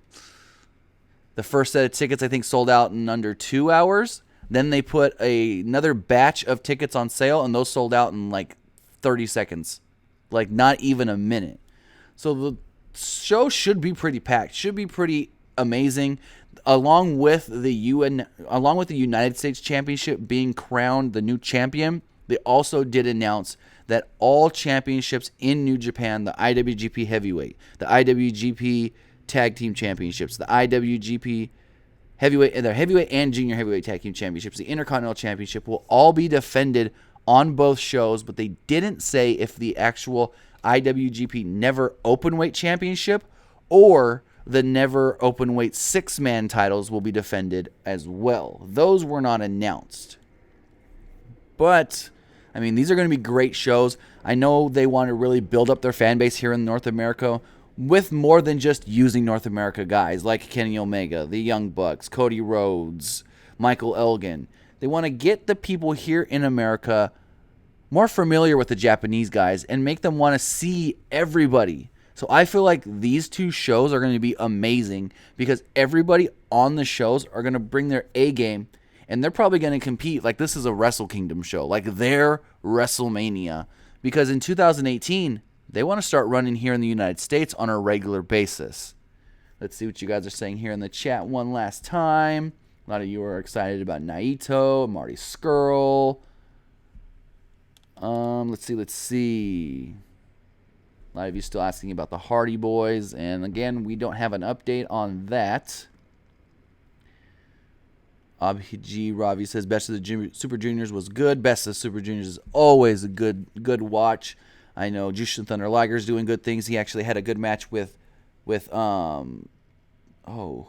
The first set of tickets, I think, sold out in under 2 hours. Then they put another batch of tickets on sale, and those sold out in like 30 seconds. Like not even a minute. So the show should be pretty packed. Should be pretty amazing. Along with the United States Championship being crowned the new champion, they also did announce that all championships in New Japan, the IWGP Heavyweight, the IWGP Tag Team Championships, the IWGP Heavyweight and Junior Heavyweight Tag Team Championships, the Intercontinental Championship will all be defended on both shows, but they didn't say if the actual IWGP Never Openweight Championship or the Never Openweight 6-man titles will be defended as well. Those were not announced. But, I mean, these are going to be great shows. I know they want to really build up their fan base here in North America with more than just using North America guys like Kenny Omega, the Young Bucks, Cody Rhodes, Michael Elgin. They want to get the people here in America more familiar with the Japanese guys and make them want to see everybody. So I feel like these two shows are going to be amazing because everybody on the shows are going to bring their A game, and they're probably going to compete like this is a Wrestle Kingdom show, like their WrestleMania. Because in 2018, they want to start running here in the United States on a regular basis. Let's see what you guys are saying here in the chat one last time. A lot of you are excited about Naito, Marty Scurll. Let's see. A lot of you still asking about the Hardy Boys. And again, we don't have an update on that. Abhiji Ravi says Best of the Super Juniors was good. Best of the Super Juniors is always a good watch. I know Jushin Thunder Liger's doing good things. He actually had a good match with who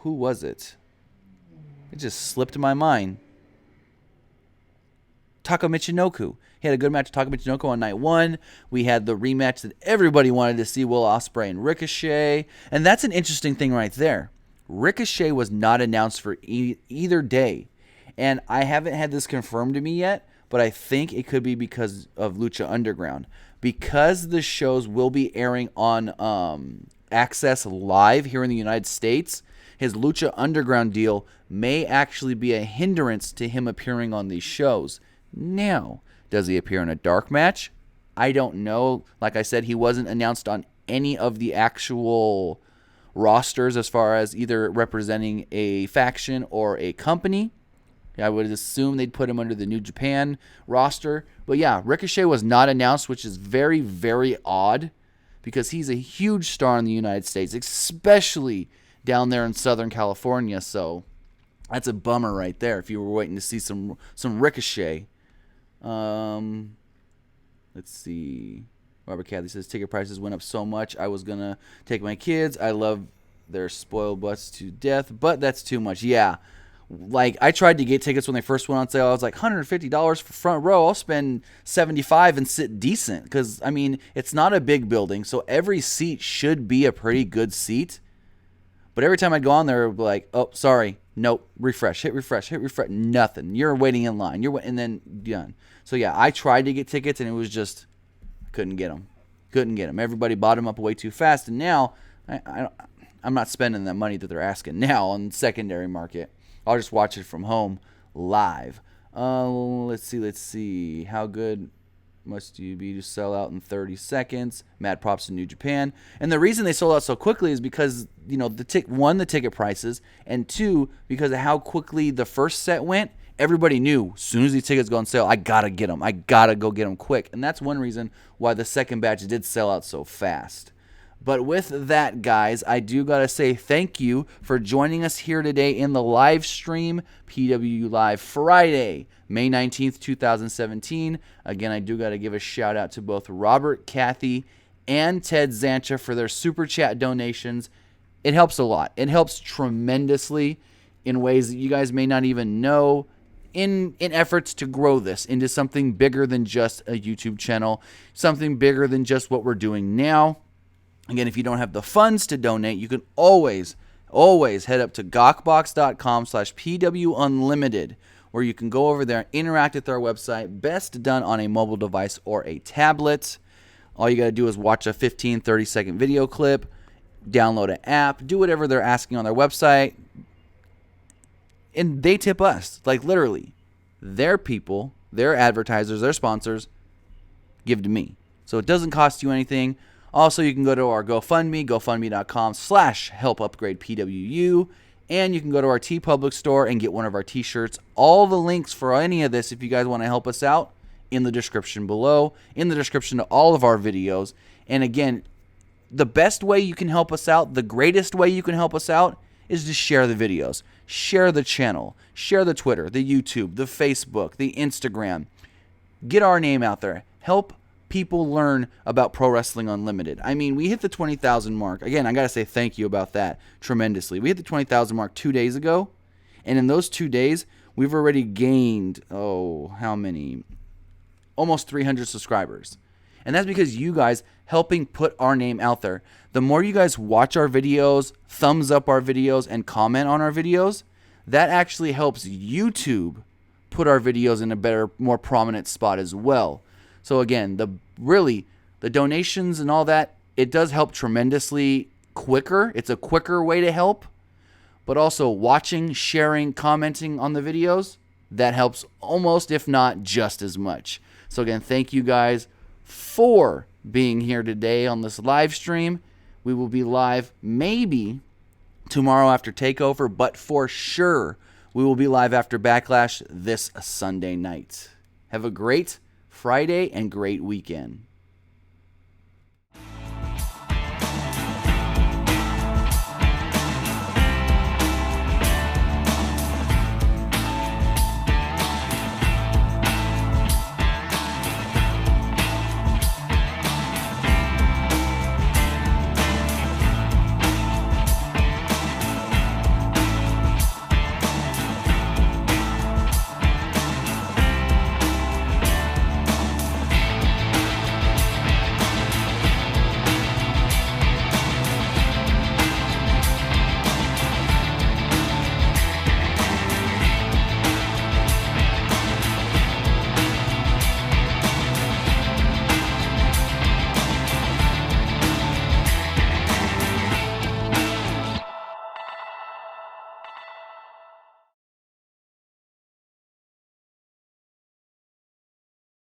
was it? It just slipped my mind. Taka Michinoku. He had a good match with Taka Michinoku on night one. We had the rematch that everybody wanted to see, Will Ospreay and Ricochet. And that's an interesting thing right there. Ricochet was not announced for either day. And I haven't had this confirmed to me yet, but I think it could be because of Lucha Underground. Because the shows will be airing on Access Live here in the United States, his Lucha Underground deal may actually be a hindrance to him appearing on these shows. Now, does he appear in a dark match? I don't know. Like I said, he wasn't announced on any of the actual rosters as far as either representing a faction or a company. I would assume they'd put him under the New Japan roster. But yeah, Ricochet was not announced, which is very, very odd because he's a huge star in the United States, especially down there in Southern California. So that's a bummer right there if you were waiting to see some Ricochet. Let's see. Robert Cadley says ticket prices went up so much. I was going to take my kids. I love their spoiled butts to death, but that's too much. Yeah. Like, I tried to get tickets when they first went on sale. I was like, $150 for front row. I'll spend $75 and sit decent. Because, I mean, it's not a big building, so every seat should be a pretty good seat. But every time I'd go on there, it would be like, oh, sorry, nope, refresh, hit refresh, nothing. You're waiting in line. And then done. So, yeah, I tried to get tickets, and it was just couldn't get them. Everybody bought them up way too fast, and now I'm not spending that money that they're asking now on secondary market. I'll just watch it from home live. Let's see. How good must you be to sell out in 30 seconds? Mad props to New Japan. And the reason they sold out so quickly is because, the ticket prices, and two, because of how quickly the first set went. Everybody knew as soon as these tickets go on sale, I got to get them. I got to go get them quick. And that's one reason why the second batch did sell out so fast. But with that, guys, I do got to say thank you for joining us here today in the live stream, PWU Live Friday, May 19th, 2017. Again, I do got to give a shout out to both Robert, Kathy, and Ted Zancha for their super chat donations. It helps a lot. It helps tremendously in ways that you guys may not even know in efforts to grow this into something bigger than just a YouTube channel, something bigger than just what we're doing now. Again, if you don't have the funds to donate, you can always head up to gawkbox.com/PWUnlimited, where you can go over there and interact with our website, best done on a mobile device or a tablet. All you got to do is watch a 15, 30-second video clip, download an app, do whatever they're asking on their website, and they tip us. Like, literally, their people, their advertisers, their sponsors, give to me. So it doesn't cost you anything. Also, you can go to our GoFundMe, gofundme.com/helpupgradepwu, and you can go to our TeePublic store and get one of our t-shirts. All the links for any of this, if you guys want to help us out, in the description below, in the description to all of our videos. And again, the best way you can help us out, the greatest way you can help us out, is to share the videos. Share the channel. Share the Twitter, the YouTube, the Facebook, the Instagram. Get our name out there. Help people learn about Pro Wrestling Unlimited. I mean, we hit the 20,000 mark. Again, I got to say thank you about that tremendously. We hit the 20,000 mark 2 days ago, and in those 2 days, we've already gained, how many? Almost 300 subscribers. And that's because you guys helping put our name out there. The more you guys watch our videos, thumbs up our videos, and comment on our videos, that actually helps YouTube put our videos in a better, more prominent spot as well. So again, the donations and all that, it does help tremendously quicker. It's a quicker way to help. But also watching, sharing, commenting on the videos, that helps almost, if not just as much. So again, thank you guys for being here today on this live stream. We will be live maybe tomorrow after Takeover, but for sure we will be live after Backlash this Sunday night. Have a great Friday and great weekend.